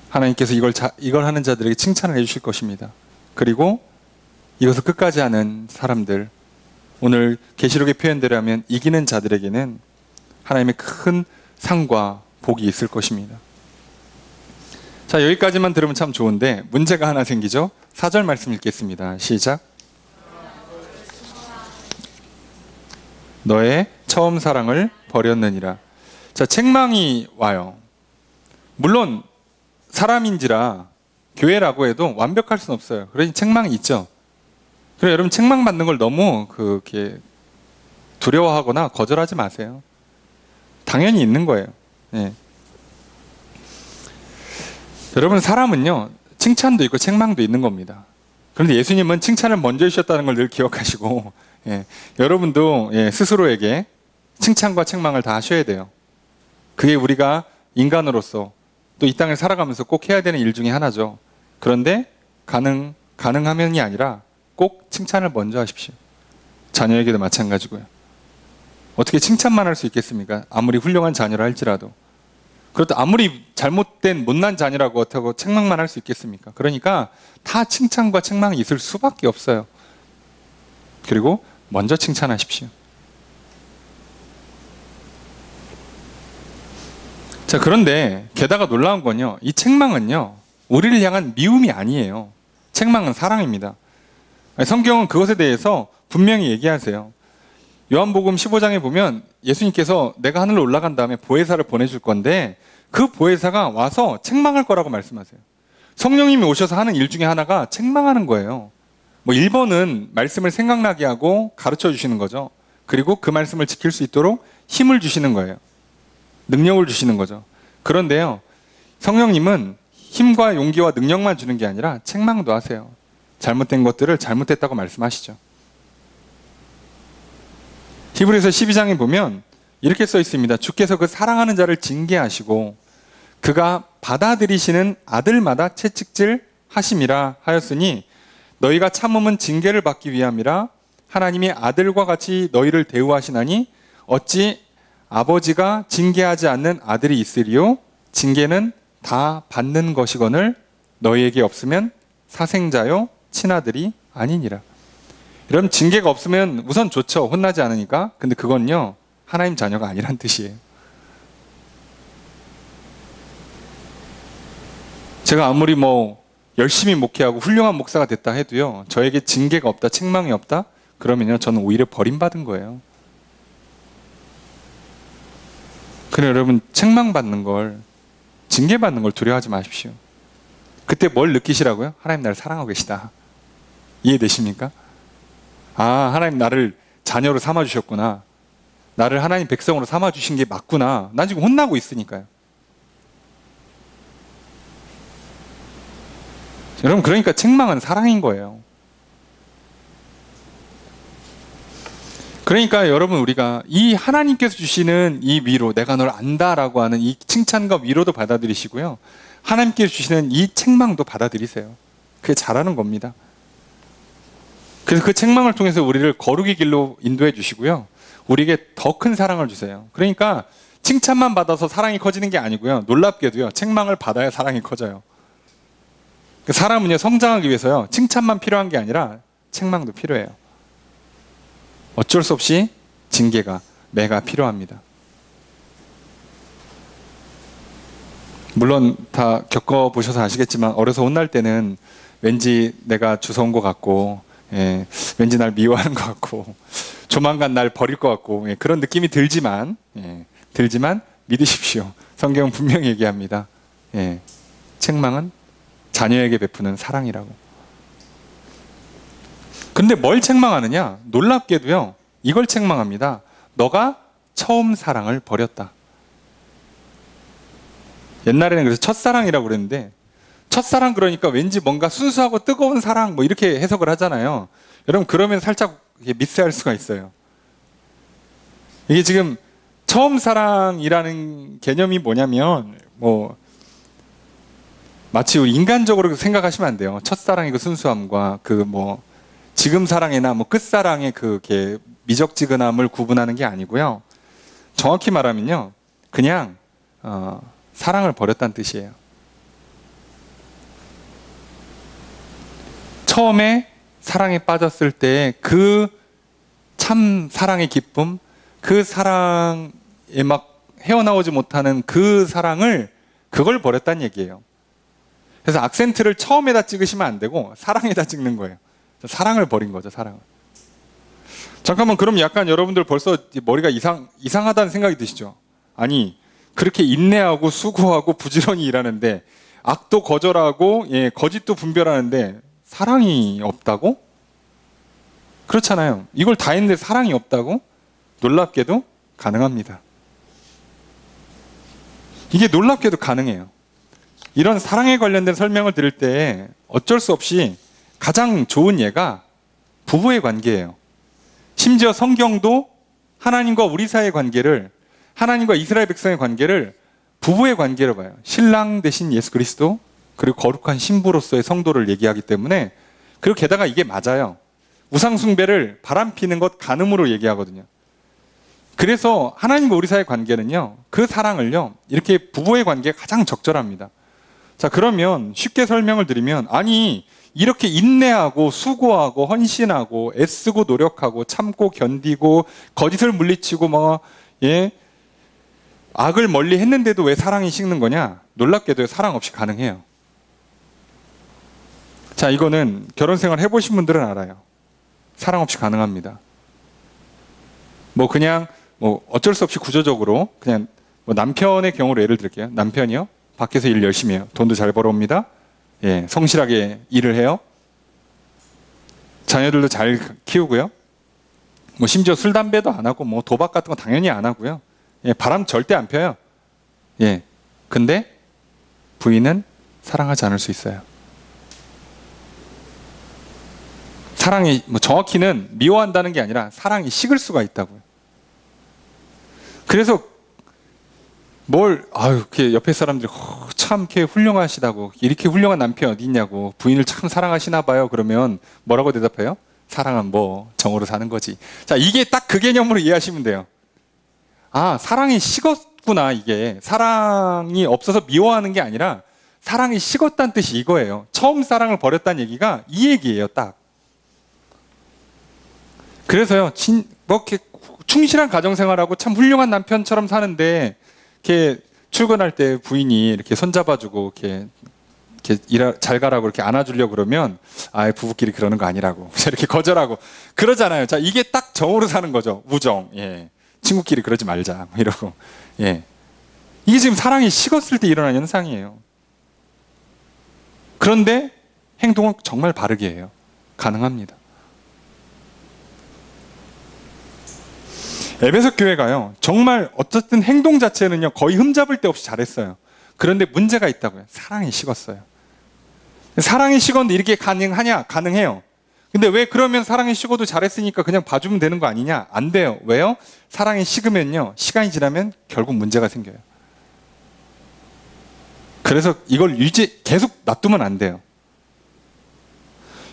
하나님께서 이걸 하는 자들에게 칭찬을 해주실 것입니다. 그리고 이것을 끝까지 하는 사람들, 오늘 계시록의 표현대로 하면 이기는 자들에게는 하나님의 큰 상과 복이 있을 것입니다. 자, 여기까지만 들으면 참 좋은데 문제가 하나 생기죠. 4절 말씀 읽겠습니다. 시작. 너의 처음 사랑을 버렸느니라. 자, 책망이 와요. 물론 사람인지라 교회라고 해도 완벽할 수는 없어요. 그러니 책망이 있죠. 그래서 여러분 책망 받는 걸 너무 그렇게 두려워하거나 거절하지 마세요. 당연히 있는 거예요. 예. 여러분 사람은요 칭찬도 있고 책망도 있는 겁니다. 그런데 예수님은 칭찬을 먼저 해주셨다는 걸 늘 기억하시고 여러분도 스스로에게 칭찬과 책망을 다 하셔야 돼요. 그게 우리가 인간으로서 또 이 땅을 살아가면서 꼭 해야 되는 일 중에 하나죠. 그런데 가능하면이 아니라 꼭 칭찬을 먼저 하십시오. 자녀에게도 마찬가지고요. 어떻게 칭찬만 할 수 있겠습니까? 아무리 훌륭한 자녀라 할지라도. 그렇다 아무리 잘못된 못난 자녀라고 어떻게 책망만 할 수 있겠습니까? 그러니까 다 칭찬과 책망이 있을 수밖에 없어요. 그리고 먼저 칭찬하십시오. 자, 그런데 게다가 놀라운 건요, 이 책망은요 우리를 향한 미움이 아니에요. 책망은 사랑입니다. 성경은 그것에 대해서 분명히 얘기하세요. 요한복음 15장에 보면 예수님께서 내가 하늘로 올라간 다음에 보혜사를 보내줄 건데 그 보혜사가 와서 책망할 거라고 말씀하세요. 성령님이 오셔서 하는 일 중에 하나가 책망하는 거예요. 1번은 말씀을 생각나게 하고 가르쳐 주시는 거죠. 그리고 그 말씀을 지킬 수 있도록 힘을 주시는 거예요. 능력을 주시는 거죠. 그런데요, 성령님은 힘과 용기와 능력만 주는 게 아니라 책망도 하세요. 잘못된 것들을 잘못됐다고 말씀하시죠. 히브리서 12장에 보면 이렇게 써 있습니다. 주께서 그 사랑하는 자를 징계하시고 그가 받아들이시는 아들마다 채찍질 하심이라 하였으니 너희가 참음은 징계를 받기 위함이라. 하나님이 아들과 같이 너희를 대우하시나니 어찌 아버지가 징계하지 않는 아들이 있으리요? 징계는 다 받는 것이거늘 너희에게 없으면 사생자요 친아들이 아니니라. 여러분 징계가 없으면 우선 좋죠. 혼나지 않으니까. 근데 그건요 하나님 자녀가 아니란 뜻이에요. 제가 아무리 열심히 목회하고 훌륭한 목사가 됐다 해도요 저에게 징계가 없다, 책망이 없다? 그러면요 저는 오히려 버림받은 거예요. 그래 여러분, 책망받는 걸, 징계받는 걸 두려워하지 마십시오. 그때 뭘 느끼시라고요? 하나님 나를 사랑하고 계시다. 이해되십니까? 아, 하나님 나를 자녀로 삼아주셨구나. 나를 하나님 백성으로 삼아주신 게 맞구나. 난 지금 혼나고 있으니까요. 여러분, 그러니까 책망은 사랑인 거예요. 그러니까 여러분, 우리가 이 하나님께서 주시는 이 위로, 내가 널 안다라고 하는 이 칭찬과 위로도 받아들이시고요, 하나님께서 주시는 이 책망도 받아들이세요. 그게 잘하는 겁니다. 그래서 그 책망을 통해서 우리를 거룩의 길로 인도해 주시고요, 우리에게 더 큰 사랑을 주세요. 그러니까 칭찬만 받아서 사랑이 커지는 게 아니고요, 놀랍게도요, 책망을 받아야 사랑이 커져요. 사람은요, 성장하기 위해서요, 칭찬만 필요한 게 아니라 책망도 필요해요. 어쩔 수 없이 징계가, 매가 필요합니다. 물론 다 겪어보셔서 아시겠지만, 어려서 혼날 때는 왠지 내가 주워온 것 같고, 왠지 날 미워하는 것 같고, 조만간 날 버릴 것 같고, 그런 느낌이 들지만 믿으십시오. 성경은 분명히 얘기합니다. 책망은 자녀에게 베푸는 사랑이라고. 근데 뭘 책망하느냐? 놀랍게도요, 이걸 책망합니다. 너가 처음 사랑을 버렸다. 옛날에는 그래서 첫사랑이라고 그랬는데, 첫사랑 그러니까 왠지 뭔가 순수하고 뜨거운 사랑 뭐 이렇게 해석을 하잖아요. 여러분, 그러면 살짝 미스할 수가 있어요. 이게 지금 처음 사랑이라는 개념이 뭐냐면, 마치 우리 인간적으로 생각하시면 안 돼요. 첫사랑의 그 순수함과 지금 사랑이나 끝사랑의 그 미적지근함을 구분하는 게 아니고요. 정확히 말하면요, 그냥 사랑을 버렸다는 뜻이에요. 처음에 사랑에 빠졌을 때 그 참 사랑의 기쁨, 그 사랑에 막 헤어나오지 못하는 그 사랑을, 그걸 버렸다는 얘기예요. 그래서 악센트를 처음에다 찍으시면 안 되고 사랑에다 찍는 거예요. 사랑을 버린 거죠, 사랑을. 잠깐만, 그럼 약간 여러분들 벌써 머리가 이상하다는 생각이 드시죠? 아니, 그렇게 인내하고 수고하고 부지런히 일하는데, 악도 거절하고, 거짓도 분별하는데, 사랑이 없다고? 그렇잖아요. 이걸 다 했는데 사랑이 없다고? 놀랍게도 가능합니다. 이게 놀랍게도 가능해요. 이런 사랑에 관련된 설명을 들을 때 어쩔 수 없이 가장 좋은 예가 부부의 관계예요. 심지어 성경도 하나님과 우리 사이의 관계를, 하나님과 이스라엘 백성의 관계를 부부의 관계로 봐요. 신랑 대신 예수 그리스도, 그리고 거룩한 신부로서의 성도를 얘기하기 때문에, 그리고 게다가 이게 맞아요. 우상숭배를 바람피는 것 간음으로 얘기하거든요. 그래서 하나님과 우리 사이의 관계는요, 그 사랑을요, 이렇게 부부의 관계가 가장 적절합니다. 자, 그러면 쉽게 설명을 드리면, 아니, 이렇게 인내하고 수고하고 헌신하고 애쓰고 노력하고 참고 견디고 거짓을 물리치고 악을 멀리 했는데도 왜 사랑이 식는 거냐? 놀랍게도 사랑 없이 가능해요. 자, 이거는 결혼 생활 해보신 분들은 알아요. 사랑 없이 가능합니다. 그냥 어쩔 수 없이 구조적으로 그냥 남편의 경우로 예를 들게요. 남편이요, 밖에서 일 열심히 해요. 돈도 잘 벌어옵니다. 성실하게 일을 해요. 자녀들도 잘 키우고요. 심지어 술, 담배도 안 하고, 도박 같은 거 당연히 안 하고요. 바람 절대 안 펴요. 근데 부인은 사랑하지 않을 수 있어요. 사랑이, 정확히는 미워한다는 게 아니라 사랑이 식을 수가 있다고요. 그래서 이렇게 옆에 사람들이 참 이렇게 훌륭하시다고, 이렇게 훌륭한 남편이 어디 있냐고, 부인을 참 사랑하시나 봐요. 그러면 뭐라고 대답해요? 사랑은 정으로 사는 거지. 자, 이게 딱 그 개념으로 이해하시면 돼요. 아, 사랑이 식었구나. 이게 사랑이 없어서 미워하는 게 아니라 사랑이 식었다는 뜻이 이거예요. 처음 사랑을 버렸다는 얘기가 이 얘기예요, 딱. 그래서요, 이렇게 충실한 가정생활하고 참 훌륭한 남편처럼 사는데, 이렇게 출근할 때 부인이 이렇게 손잡아주고 이렇게 잘 가라고 이렇게 안아주려고 그러면, 부부끼리 그러는 거 아니라고 이렇게 거절하고 그러잖아요. 자, 이게 딱 정으로 사는 거죠. 우정. 친구끼리 그러지 말자 이러고. 이게 지금 사랑이 식었을 때 일어나는 현상이에요. 그런데 행동은 정말 바르게 해요. 가능합니다. 에베소 교회가요, 정말 어쨌든 행동 자체는요, 거의 흠잡을 데 없이 잘했어요. 그런데 문제가 있다고요. 사랑이 식었어요. 사랑이 식었는데 이렇게 가능하냐? 가능해요. 근데 왜 그러면 사랑이 식어도 잘했으니까 그냥 봐주면 되는 거 아니냐? 안 돼요. 왜요? 사랑이 식으면요, 시간이 지나면 결국 문제가 생겨요. 그래서 이걸 계속 놔두면 안 돼요.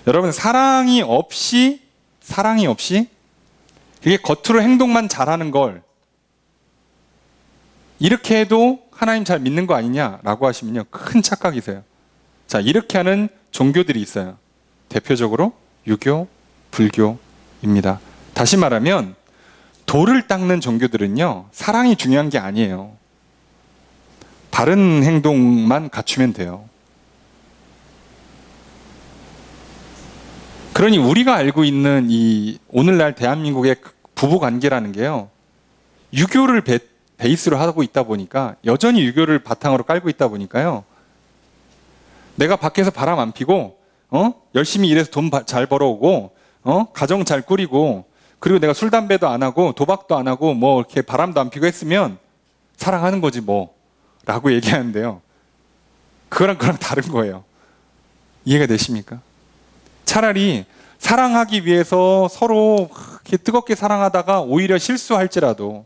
여러분, 사랑이 없이 이게 겉으로 행동만 잘하는 걸 이렇게 해도 하나님 잘 믿는 거 아니냐라고 하시면요, 큰 착각이세요. 자, 이렇게 하는 종교들이 있어요. 대표적으로 유교, 불교입니다. 다시 말하면 돌을 닦는 종교들은요, 사랑이 중요한 게 아니에요. 바른 행동만 갖추면 돼요. 그러니 우리가 알고 있는 이 오늘날 대한민국의 부부 관계라는 게요, 유교를 베이스로 하고 있다 보니까, 여전히 유교를 바탕으로 깔고 있다 보니까요, 내가 밖에서 바람 안 피고 열심히 일해서 돈 잘 벌어오고 가정 잘 꾸리고, 그리고 내가 술 담배도 안 하고 도박도 안 하고 뭐 이렇게 바람도 안 피고 했으면 사랑하는 거지 뭐 라고 얘기하는데요, 그거랑 다른 거예요. 이해가 되십니까? 차라리 사랑하기 위해서 서로 이렇게 뜨겁게 사랑하다가 오히려 실수할지라도,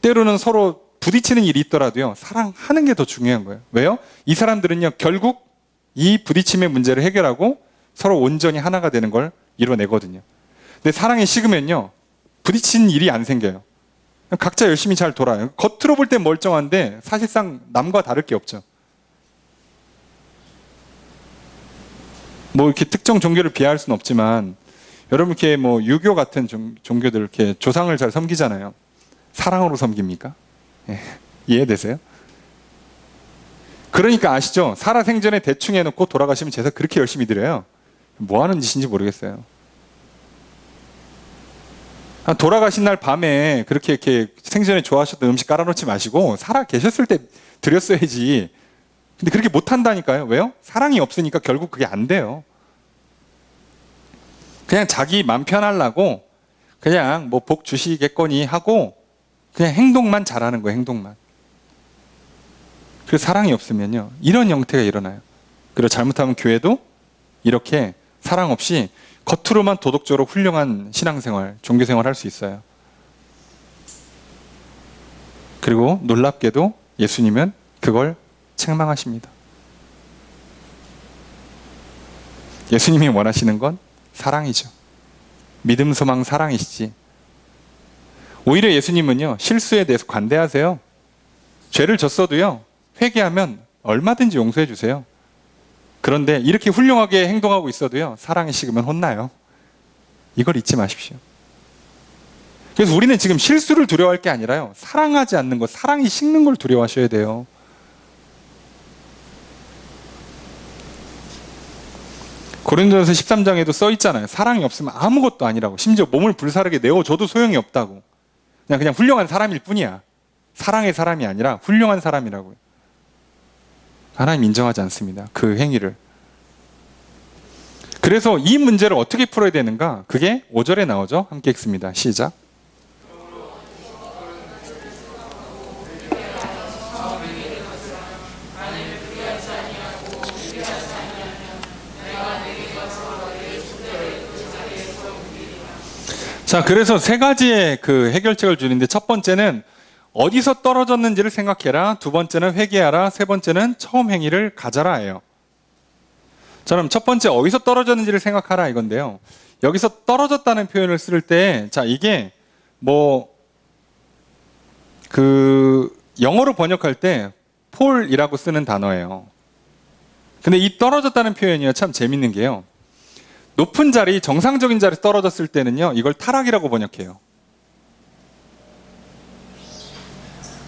때로는 서로 부딪히는 일이 있더라도요, 사랑하는 게 더 중요한 거예요. 왜요? 이 사람들은요, 결국 이 부딪힘의 문제를 해결하고 서로 온전히 하나가 되는 걸 이뤄내거든요. 근데 사랑이 식으면요, 부딪히는 일이 안 생겨요. 각자 열심히 잘 돌아요. 겉으로 볼 땐 멀쩡한데 사실상 남과 다를 게 없죠. 뭐 이렇게 특정 종교를 비하할 수는 없지만, 여러분 이렇게 뭐 유교 같은 종교들 이렇게 조상을 잘 섬기잖아요. 사랑으로 섬깁니까? 예. 이해되세요? 그러니까 아시죠? 살아생전에 대충 해놓고 돌아가시면 제사 그렇게 열심히 드려요. 뭐 하는 짓인지 모르겠어요. 돌아가신 날 밤에 그렇게 이렇게 생전에 좋아하셨던 음식 깔아놓지 마시고 살아 계셨을 때 드렸어야지. 근데 그렇게 못 한다니까요. 왜요? 사랑이 없으니까 결국 그게 안 돼요. 그냥 자기 맘 편하려고 그냥 뭐 복 주시겠거니 하고 그냥 행동만 잘하는 거예요. 행동만. 그래서 사랑이 없으면요, 이런 형태가 일어나요. 그리고 잘못하면 교회도 이렇게 사랑 없이 겉으로만 도덕적으로 훌륭한 신앙생활, 종교생활 할 수 있어요. 그리고 놀랍게도 예수님은 그걸 책망하십니다. 예수님이 원하시는 건 사랑이죠. 믿음, 소망, 사랑이시지. 오히려 예수님은요, 실수에 대해서 관대하세요. 죄를 졌어도요, 회개하면 얼마든지 용서해 주세요. 그런데 이렇게 훌륭하게 행동하고 있어도요, 사랑이 식으면 혼나요. 이걸 잊지 마십시오. 그래서 우리는 지금 실수를 두려워할 게 아니라요, 사랑하지 않는 것, 사랑이 식는 걸 두려워하셔야 돼요. 고린도전서 13장에도 써 있잖아요. 사랑이 없으면 아무것도 아니라고. 심지어 몸을 불사르게 내어줘도 소용이 없다고. 그냥 훌륭한 사람일 뿐이야. 사랑의 사람이 아니라 훌륭한 사람이라고요. 하나님 인정하지 않습니다. 그 행위를. 그래서 이 문제를 어떻게 풀어야 되는가? 그게 5절에 나오죠. 함께 읽습니다. 시작. 자, 그래서 세 가지의 그 해결책을 주는데, 첫 번째는 어디서 떨어졌는지를 생각해라. 두 번째는 회개하라. 세 번째는 처음 행위를 가져라예요. 자, 그럼 첫 번째 어디서 떨어졌는지를 생각하라 이건데요. 여기서 떨어졌다는 표현을 쓸 때, 자, 이게 뭐 그 영어로 번역할 때 폴이라고 쓰는 단어예요. 근데 이 떨어졌다는 표현이요, 참 재밌는 게요, 높은 자리, 정상적인 자리에서 떨어졌을 때는요, 이걸 타락이라고 번역해요.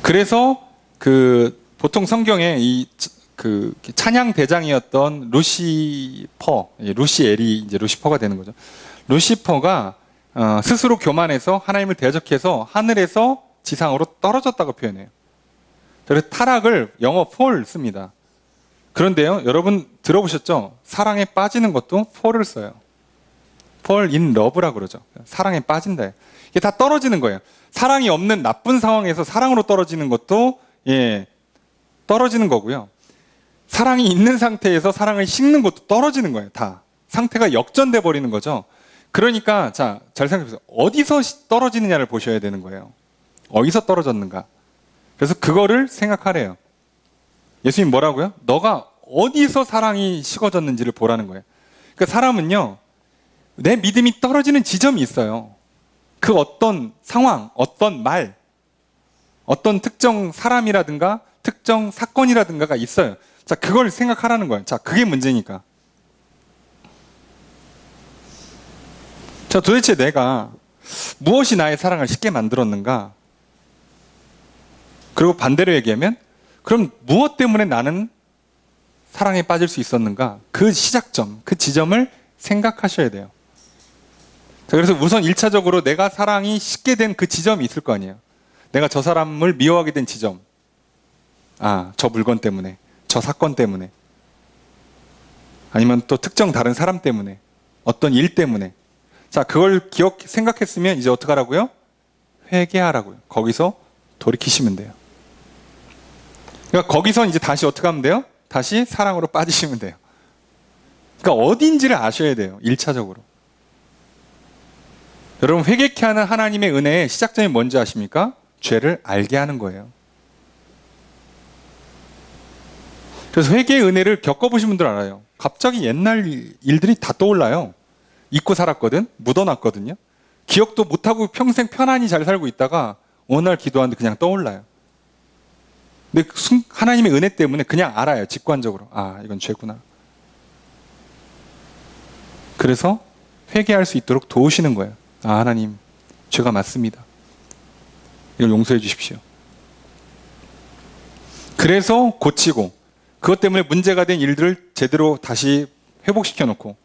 그래서 그 보통 성경에 이 그 찬양 대장이었던 루시엘이 이제 루시퍼가 되는 거죠. 루시퍼가 스스로 교만해서 하나님을 대적해서 하늘에서 지상으로 떨어졌다고 표현해요. 그래서 타락을 영어 fall 씁니다. 그런데요, 여러분 들어보셨죠? 사랑에 빠지는 것도 fall을 써요. fall in love라고 그러죠. 사랑에 빠진다. 이게 다 떨어지는 거예요. 사랑이 없는 나쁜 상황에서 사랑으로 떨어지는 것도 떨어지는 거고요. 사랑이 있는 상태에서 사랑을 식는 것도 떨어지는 거예요. 다 상태가 역전돼 버리는 거죠. 그러니까 자, 잘 생각해보세요. 어디서 떨어지느냐를 보셔야 되는 거예요. 어디서 떨어졌는가. 그래서 그거를 생각하래요. 예수님 뭐라고요? 너가 어디서 사랑이 식어졌는지를 보라는 거예요. 그러니까 사람은요, 내 믿음이 떨어지는 지점이 있어요. 그 어떤 상황, 어떤 말, 어떤 특정 사람이라든가 특정 사건이라든가가 있어요. 자, 그걸 생각하라는 거예요. 자, 그게 문제니까. 자, 도대체 내가 무엇이 나의 사랑을 쉽게 만들었는가? 그리고 반대로 얘기하면, 그럼 무엇 때문에 나는 사랑에 빠질 수 있었는가? 그 시작점, 그 지점을 생각하셔야 돼요. 자, 그래서 우선 1차적으로 내가 사랑이 식게 된 그 지점이 있을 거 아니에요. 내가 저 사람을 미워하게 된 지점. 아, 저 물건 때문에, 저 사건 때문에, 아니면 또 특정 다른 사람 때문에, 어떤 일 때문에. 자, 그걸 생각했으면 이제 어떻게 하라고요? 회개하라고요. 거기서 돌이키시면 돼요. 그러니까 거기서 이제 다시 어떻게 하면 돼요? 다시 사랑으로 빠지시면 돼요. 그러니까 어딘지를 아셔야 돼요. 1차적으로. 여러분, 회개케 하는 하나님의 은혜의 시작점이 뭔지 아십니까? 죄를 알게 하는 거예요. 그래서 회개의 은혜를 겪어보신 분들 알아요. 갑자기 옛날 일들이 다 떠올라요. 잊고 살았거든, 묻어놨거든요. 기억도 못하고 평생 편안히 잘 살고 있다가 어느 날 기도하는데 그냥 떠올라요. 근데 하나님의 은혜 때문에 그냥 알아요. 직관적으로. 아, 이건 죄구나. 그래서 회개할 수 있도록 도우시는 거예요. 아, 하나님, 죄가 맞습니다. 이걸 용서해 주십시오. 그래서 고치고, 그것 때문에 문제가 된 일들을 제대로 다시 회복시켜 놓고,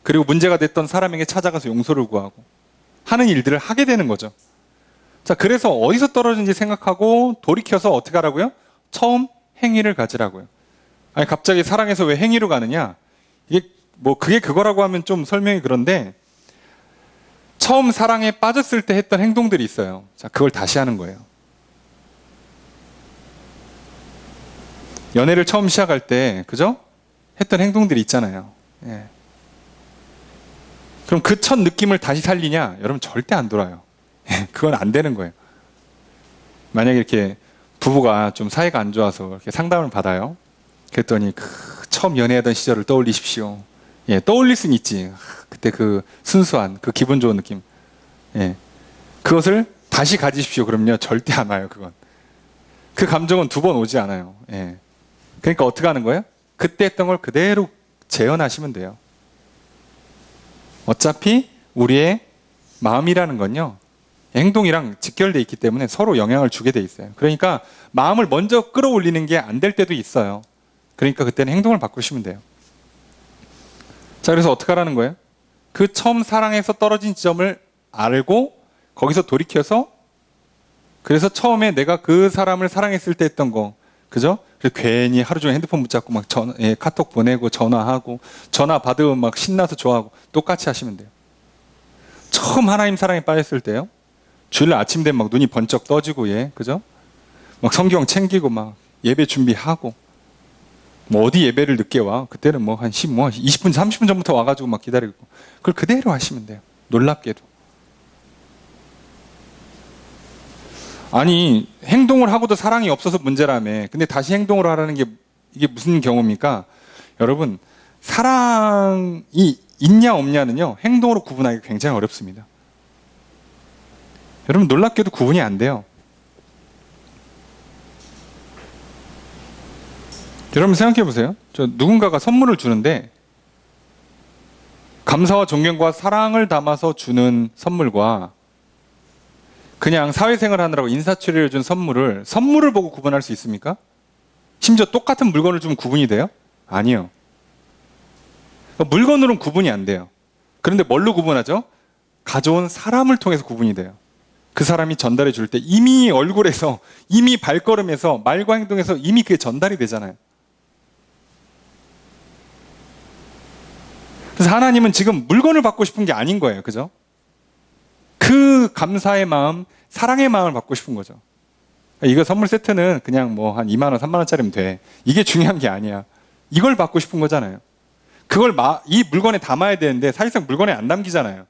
그리고 문제가 됐던 사람에게 찾아가서 용서를 구하고 하는 일들을 하게 되는 거죠. 자, 그래서 어디서 떨어진지 생각하고 돌이켜서 어떻게 하라고요? 처음 행위를 가지라고요. 아니, 갑자기 사랑해서 왜 행위로 가느냐? 이게 뭐 그게 그거라고 하면 좀 설명이 그런데, 처음 사랑에 빠졌을 때 했던 행동들이 있어요. 자, 그걸 다시 하는 거예요. 연애를 처음 시작할 때, 그죠? 했던 행동들이 있잖아요. 예. 그럼 그 첫 느낌을 다시 살리냐? 여러분, 절대 안 돌아요. 그건 안 되는 거예요. 만약에 이렇게 부부가 좀 사이가 안 좋아서 이렇게 상담을 받아요. 그랬더니 처음 연애하던 시절을 떠올리십시오. 예, 떠올릴 수는 있지. 그때 그 순수한, 그 기분 좋은 느낌. 예. 그것을 다시 가지십시오. 그럼요, 절대 안 와요, 그건. 그 감정은 두 번 오지 않아요. 예. 그러니까 어떻게 하는 거예요? 그때 했던 걸 그대로 재현하시면 돼요. 어차피 우리의 마음이라는 건요, 행동이랑 직결되어 있기 때문에 서로 영향을 주게 돼 있어요. 그러니까 마음을 먼저 끌어올리는 게 안 될 때도 있어요. 그러니까 그때는 행동을 바꾸시면 돼요. 자, 그래서 어떻게 하라는 거예요? 그 처음 사랑에서 떨어진 지점을 알고 거기서 돌이켜서, 그래서 처음에 내가 그 사람을 사랑했을 때 했던 거, 그죠? 그래서 괜히 하루 종일 핸드폰 붙잡고 막 카톡 보내고 전화하고, 전화 받으면 막 신나서 좋아하고, 똑같이 하시면 돼요. 처음 하나님 사랑에 빠졌을 때요, 주일 아침 되면 막 눈이 번쩍 떠지고, 그죠? 막 성경 챙기고 막 예배 준비하고, 뭐 어디 예배를 늦게 와? 그때는 뭐 한 20분, 30분 전부터 와가지고 막 기다리고, 그걸 그대로 하시면 돼요. 놀랍게도. 아니, 행동을 하고도 사랑이 없어서 문제라며. 근데 다시 행동을 하라는 게 이게 무슨 경우입니까? 여러분, 사랑이 있냐 없냐는요, 행동으로 구분하기가 굉장히 어렵습니다. 여러분, 놀랍게도 구분이 안 돼요. 여러분 생각해 보세요. 누군가가 선물을 주는데, 감사와 존경과 사랑을 담아서 주는 선물과 그냥 사회생활 하느라고 인사치레를 준 선물을 보고 구분할 수 있습니까? 심지어 똑같은 물건을 주면 구분이 돼요? 아니요. 물건으로는 구분이 안 돼요. 그런데 뭘로 구분하죠? 가져온 사람을 통해서 구분이 돼요. 그 사람이 전달해 줄 때 이미 얼굴에서, 이미 발걸음에서, 말과 행동에서 이미 그게 전달이 되잖아요. 그래서 하나님은 지금 물건을 받고 싶은 게 아닌 거예요. 그죠? 그 감사의 마음, 사랑의 마음을 받고 싶은 거죠. 이거 선물 세트는 그냥 뭐 한 2만 원, 3만 원짜리면 돼. 이게 중요한 게 아니야. 이걸 받고 싶은 거잖아요. 그걸 이 물건에 담아야 되는데 사실상 물건에 안 담기잖아요.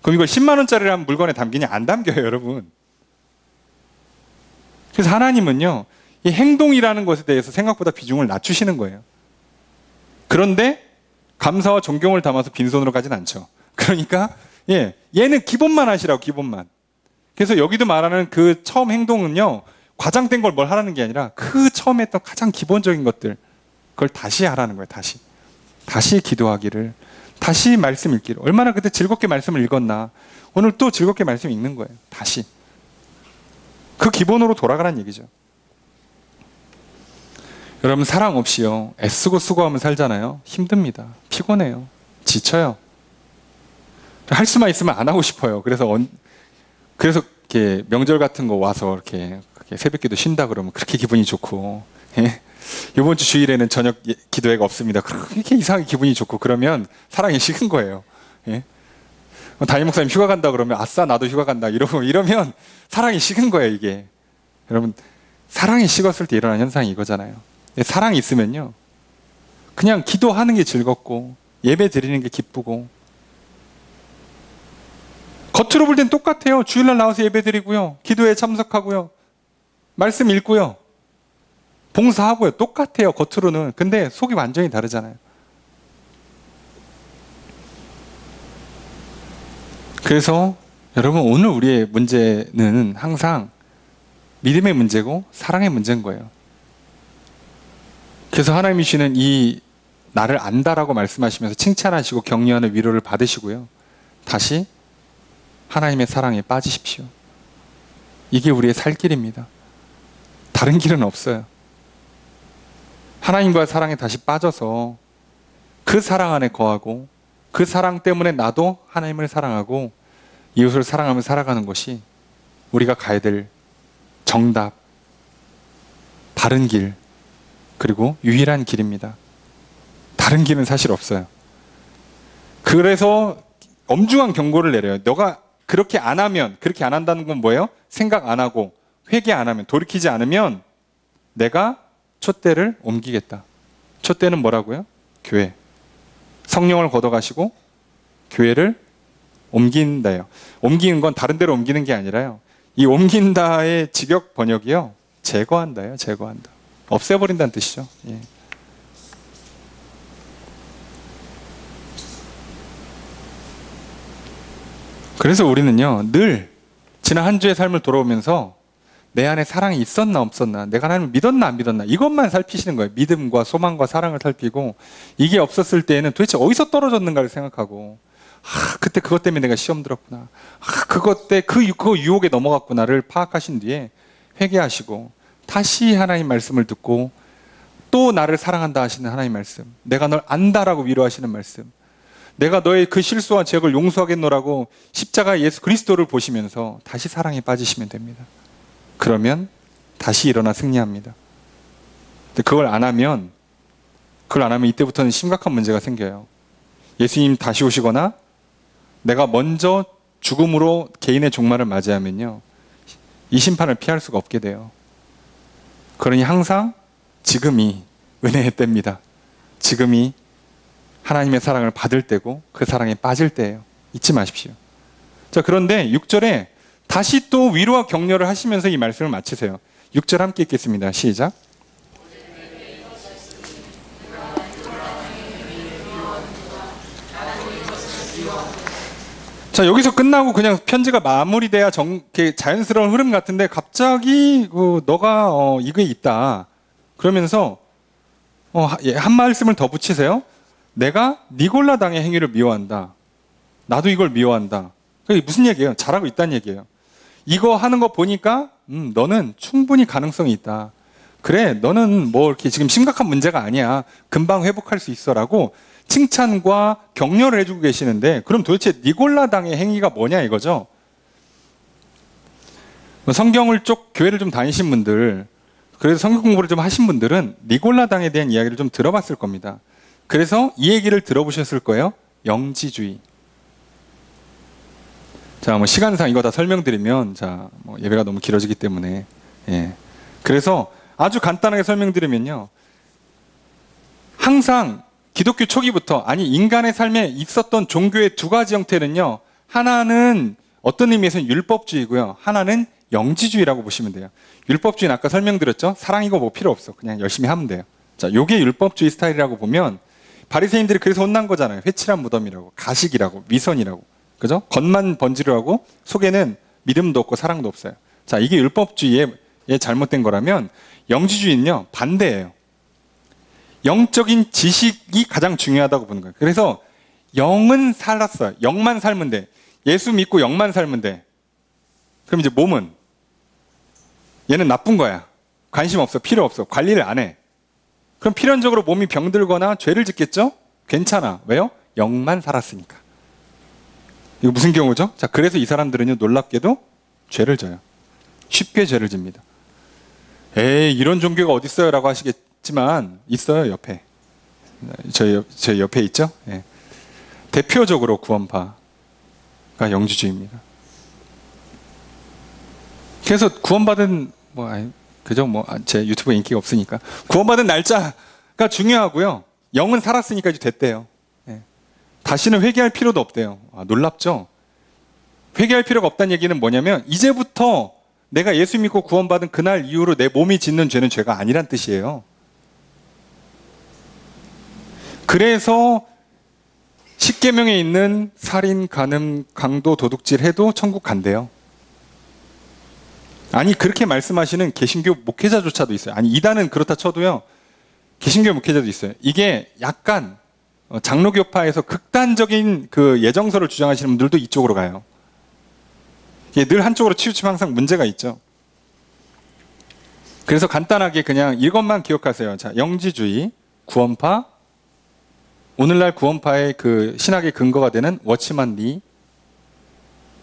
그럼 이걸 10만 원짜리라면 물건에 담기냐? 안 담겨요, 여러분. 그래서 하나님은요, 이 행동이라는 것에 대해서 생각보다 비중을 낮추시는 거예요. 그런데 감사와 존경을 담아서 빈손으로 가진 않죠. 그러니까 얘는 기본만 하시라고, 기본만. 그래서 여기도 말하는 그 처음 행동은요, 과장된 걸 뭘 하라는 게 아니라 그 처음에 했던 가장 기본적인 것들, 그걸 다시 하라는 거예요. 다시 기도하기를, 다시 말씀 읽기를. 얼마나 그때 즐겁게 말씀을 읽었나, 오늘 또 즐겁게 말씀 읽는 거예요. 다시 그 기본으로 돌아가라는 얘기죠. 여러분, 사랑 없이요, 애쓰고 수고하면 살잖아요. 힘듭니다. 피곤해요. 지쳐요. 할 수만 있으면 안 하고 싶어요. 그래서 이렇게 명절 같은 거 와서 이렇게 새벽기도 쉰다 그러면 그렇게 기분이 좋고, 이번 주 주일에는 저녁 기도회가 없습니다. 그렇게 이상하게 기분이 좋고, 그러면 사랑이 식은 거예요. 담임 목사님 휴가 간다 그러면 아싸 나도 휴가 간다 이러면 사랑이 식은 거예요. 이게 여러분, 사랑이 식었을 때 일어나는 현상이 이거잖아요. 사랑이 있으면요, 그냥 기도하는 게 즐겁고 예배 드리는 게 기쁘고, 겉으로 볼 땐 똑같아요. 주일날 나와서 예배 드리고요, 기도에 참석하고요, 말씀 읽고요, 봉사하고요. 똑같아요, 겉으로는. 근데 속이 완전히 다르잖아요. 그래서 여러분, 오늘 우리의 문제는 항상 믿음의 문제고 사랑의 문제인 거예요. 그래서 하나님이 주시는 이 나를 안다라고 말씀하시면서 칭찬하시고 격려하는 위로를 받으시고요, 다시 하나님의 사랑에 빠지십시오. 이게 우리의 살 길입니다. 다른 길은 없어요. 하나님과의 사랑에 다시 빠져서 그 사랑 안에 거하고, 그 사랑 때문에 나도 하나님을 사랑하고 이웃을 사랑하며 살아가는 것이 우리가 가야 될 정답, 바른 길, 그리고 유일한 길입니다. 다른 길은 사실 없어요. 그래서 엄중한 경고를 내려요. 너가 그렇게 안 하면, 그렇게 안 한다는 건 뭐예요? 생각 안 하고 회개 안 하면, 돌이키지 않으면 내가 촛대를 옮기겠다. 촛대는 뭐라고요? 교회. 성령을 걷어가시고 교회를 옮긴다예요. 옮기는 건 다른 데로 옮기는 게 아니라요, 이 옮긴다의 직역 번역이요, 제거한다예요. 제거한다. 없애버린다는 뜻이죠. 그래서 우리는요, 늘 지난 한 주의 삶을 돌아오면서 내 안에 사랑이 있었나 없었나, 내가 하나님을 믿었나 안 믿었나, 이것만 살피시는 거예요. 믿음과 소망과 사랑을 살피고, 이게 없었을 때에는 도대체 어디서 떨어졌는가를 생각하고, 그때 그것 때문에 내가 시험 들었구나, 그것 때 그 유혹에 넘어갔구나를 파악하신 뒤에 회개하시고 다시 하나님 말씀을 듣고, 또 나를 사랑한다 하시는 하나님 말씀, 내가 널 안다라고 위로하시는 말씀, 내가 너의 그 실수와 죄악을 용서하겠노라고 십자가 예수 그리스도를 보시면서 다시 사랑에 빠지시면 됩니다. 그러면 다시 일어나 승리합니다. 근데 그걸 안 하면 이때부터는 심각한 문제가 생겨요. 예수님 다시 오시거나 내가 먼저 죽음으로 개인의 종말을 맞이하면요, 이 심판을 피할 수가 없게 돼요. 그러니 항상 지금이 은혜의 때입니다. 지금이 하나님의 사랑을 받을 때고 그 사랑에 빠질 때예요. 잊지 마십시오. 자, 그런데 6절에 다시 또 위로와 격려를 하시면서 이 말씀을 마치세요. 6절 함께 읽겠습니다. 시작. 자, 여기서 끝나고 그냥 편지가 마무리돼야 자연스러운 흐름 같은데, 갑자기 너가 이게 있다 그러면서 한 말씀을 더 붙이세요. 내가 니골라 당의 행위를 미워한다. 나도 이걸 미워한다. 그게 무슨 얘기예요? 잘하고 있다는 얘기예요. 이거 하는 거 보니까 너는 충분히 가능성이 있다. 그래, 너는 뭐 이렇게 지금 심각한 문제가 아니야. 금방 회복할 수 있어라고 칭찬과 격려를 해주고 계시는데, 그럼 도대체 니골라 당의 행위가 뭐냐 이거죠. 성경을 쪽 교회를 좀 다니신 분들, 그래서 성경 공부를 좀 하신 분들은 니골라당에 대한 이야기를 좀 들어봤을 겁니다. 그래서 이 얘기를 들어보셨을 거예요. 영지주의. 자, 뭐 시간상 이거 다 설명드리면 뭐 예배가 너무 길어지기 때문에, 예. 그래서 아주 간단하게 설명드리면요. 항상 기독교 초기부터, 아니 인간의 삶에 있었던 종교의 두 가지 형태는요. 하나는 어떤 의미에서는 율법주의고요. 하나는 영지주의라고 보시면 돼요. 율법주의는 아까 설명드렸죠. 사랑이고 뭐 필요 없어. 그냥 열심히 하면 돼요. 자, 요게 율법주의 스타일이라고 보면 바리새인들이 그래서 혼난 거잖아요. 회칠한 무덤이라고, 가식이라고, 위선이라고. 그죠? 겉만 번지르하고 속에는 믿음도 없고 사랑도 없어요. 자, 이게 율법주의의 잘못된 거라면 영지주의는요, 반대예요. 영적인 지식이 가장 중요하다고 보는 거예요. 그래서 영은 살았어요. 영만 살면 돼. 예수 믿고 영만 살면 돼. 그럼 이제 몸은? 얘는 나쁜 거야. 관심 없어. 필요 없어. 관리를 안 해. 그럼 필연적으로 몸이 병들거나 죄를 짓겠죠? 괜찮아. 왜요? 영만 살았으니까. 이거 무슨 경우죠? 자, 그래서 이 사람들은요, 놀랍게도 죄를 져요. 쉽게 죄를 집니다. 에이, 이런 종교가 어딨어요? 라고 하시겠지만, 있어요, 옆에. 저희 옆에 있죠? 예. 대표적으로 구원파가 영지주의입니다. 그래서 구원받은, 그죠? 제 유튜브에 인기가 없으니까. 구원받은 날짜가 중요하고요. 영은 살았으니까 이제 됐대요. 예. 다시는 회개할 필요도 없대요. 놀랍죠? 회개할 필요가 없다는 얘기는 뭐냐면, 이제부터 내가 예수 믿고 구원받은 그날 이후로 내 몸이 짓는 죄는 죄가 아니란 뜻이에요. 그래서 십계명에 있는 살인, 간음, 강도, 도둑질 해도 천국 간대요. 아니, 그렇게 말씀하시는 개신교 목회자조차도 있어요. 아니, 이단은 그렇다 쳐도요, 개신교 목회자도 있어요. 이게 약간 장로교파에서 극단적인 그 예정서를 주장하시는 분들도 이쪽으로 가요. 이게 늘 한쪽으로 치우치면 항상 문제가 있죠. 그래서 간단하게 그냥 이것만 기억하세요. 자, 영지주의, 구원파, 오늘날 구원파의 그 신학의 근거가 되는 워치만 리,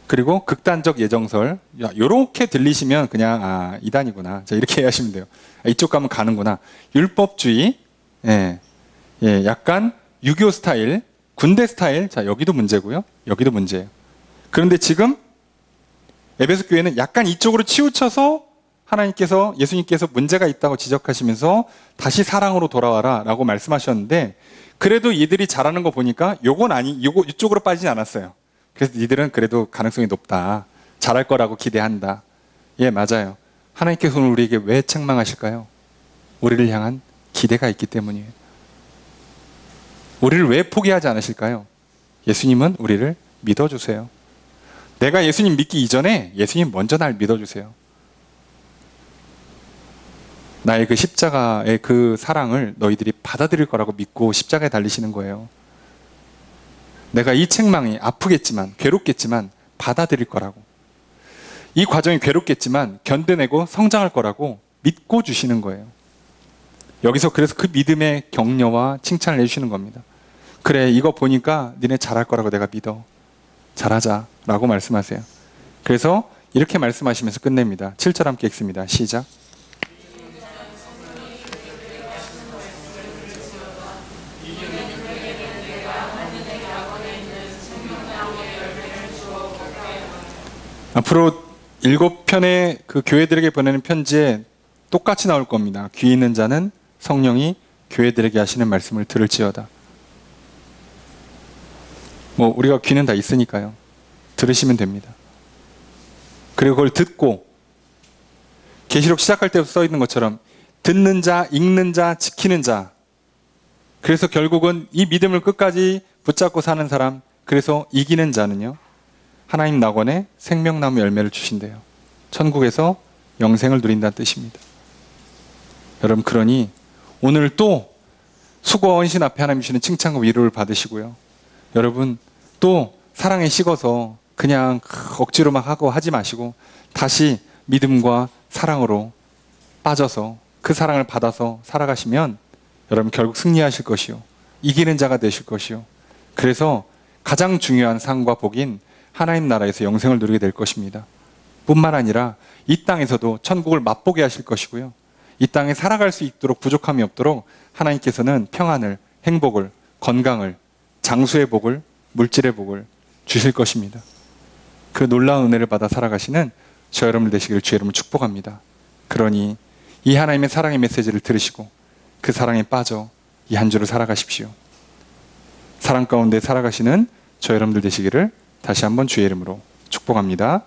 그리고 극단적 예정설. 요렇게 들리시면 그냥 이단이구나. 자, 이렇게 이해하시면 돼요. 이쪽 가면 가는구나. 율법주의, 약간 유교 스타일, 군대 스타일. 자, 여기도 문제고요. 여기도 문제예요. 그런데 지금 에베소 교회는 약간 이쪽으로 치우쳐서 하나님께서, 예수님께서 문제가 있다고 지적하시면서 다시 사랑으로 돌아와라 라고 말씀하셨는데, 그래도 이들이 잘하는 거 보니까 이쪽으로 빠지지 않았어요. 그래서 니들은 그래도 가능성이 높다. 잘할 거라고 기대한다. 예, 맞아요. 하나님께서 오늘 우리에게 왜 책망하실까요? 우리를 향한 기대가 있기 때문이에요. 우리를 왜 포기하지 않으실까요? 예수님은 우리를 믿어주세요. 내가 예수님 믿기 이전에 예수님 먼저 날 믿어주세요. 나의 그 십자가의 그 사랑을 너희들이 받아들일 거라고 믿고 십자가에 달리시는 거예요. 내가 이 책망이 아프겠지만, 괴롭겠지만 받아들일 거라고. 이 과정이 괴롭겠지만 견뎌내고 성장할 거라고 믿고 주시는 거예요. 여기서 그래서 그 믿음의 격려와 칭찬을 해주시는 겁니다. 그래, 이거 보니까 니네 잘할 거라고 내가 믿어. 잘하자 라고 말씀하세요. 그래서 이렇게 말씀하시면서 끝냅니다. 7절 함께 읽습니다. 시작. 앞으로 7편의 그 교회들에게 보내는 편지에 똑같이 나올 겁니다. 귀 있는 자는 성령이 교회들에게 하시는 말씀을 들을지어다. 우리가 귀는 다 있으니까요. 들으시면 됩니다. 그리고 그걸 듣고, 계시록 시작할 때부터 써 있는 것처럼 듣는 자, 읽는 자, 지키는 자. 그래서 결국은 이 믿음을 끝까지 붙잡고 사는 사람, 그래서 이기는 자는요, 하나님 낙원에 생명나무 열매를 주신대요. 천국에서 영생을 누린다는 뜻입니다. 여러분, 그러니 오늘 또 수고와 헌신 앞에 하나님 주시는 칭찬과 위로를 받으시고요. 여러분, 또 사랑에 식어서 그냥 억지로 막 하고 하지 마시고 다시 믿음과 사랑으로 빠져서 그 사랑을 받아서 살아가시면 여러분 결국 승리하실 것이요, 이기는 자가 되실 것이요, 그래서 가장 중요한 상과 복인 하나님 나라에서 영생을 누리게 될 것입니다. 뿐만 아니라 이 땅에서도 천국을 맛보게 하실 것이고요. 이 땅에 살아갈 수 있도록 부족함이 없도록 하나님께서는 평안을, 행복을, 건강을, 장수의 복을, 물질의 복을 주실 것입니다. 그 놀라운 은혜를 받아 살아가시는 저 여러분들 되시기를 주의 이름으로 축복합니다. 그러니 이 하나님의 사랑의 메시지를 들으시고 그 사랑에 빠져 이 한 주를 살아가십시오. 사랑 가운데 살아가시는 저 여러분들 되시기를 다시 한번 주의 이름으로 축복합니다.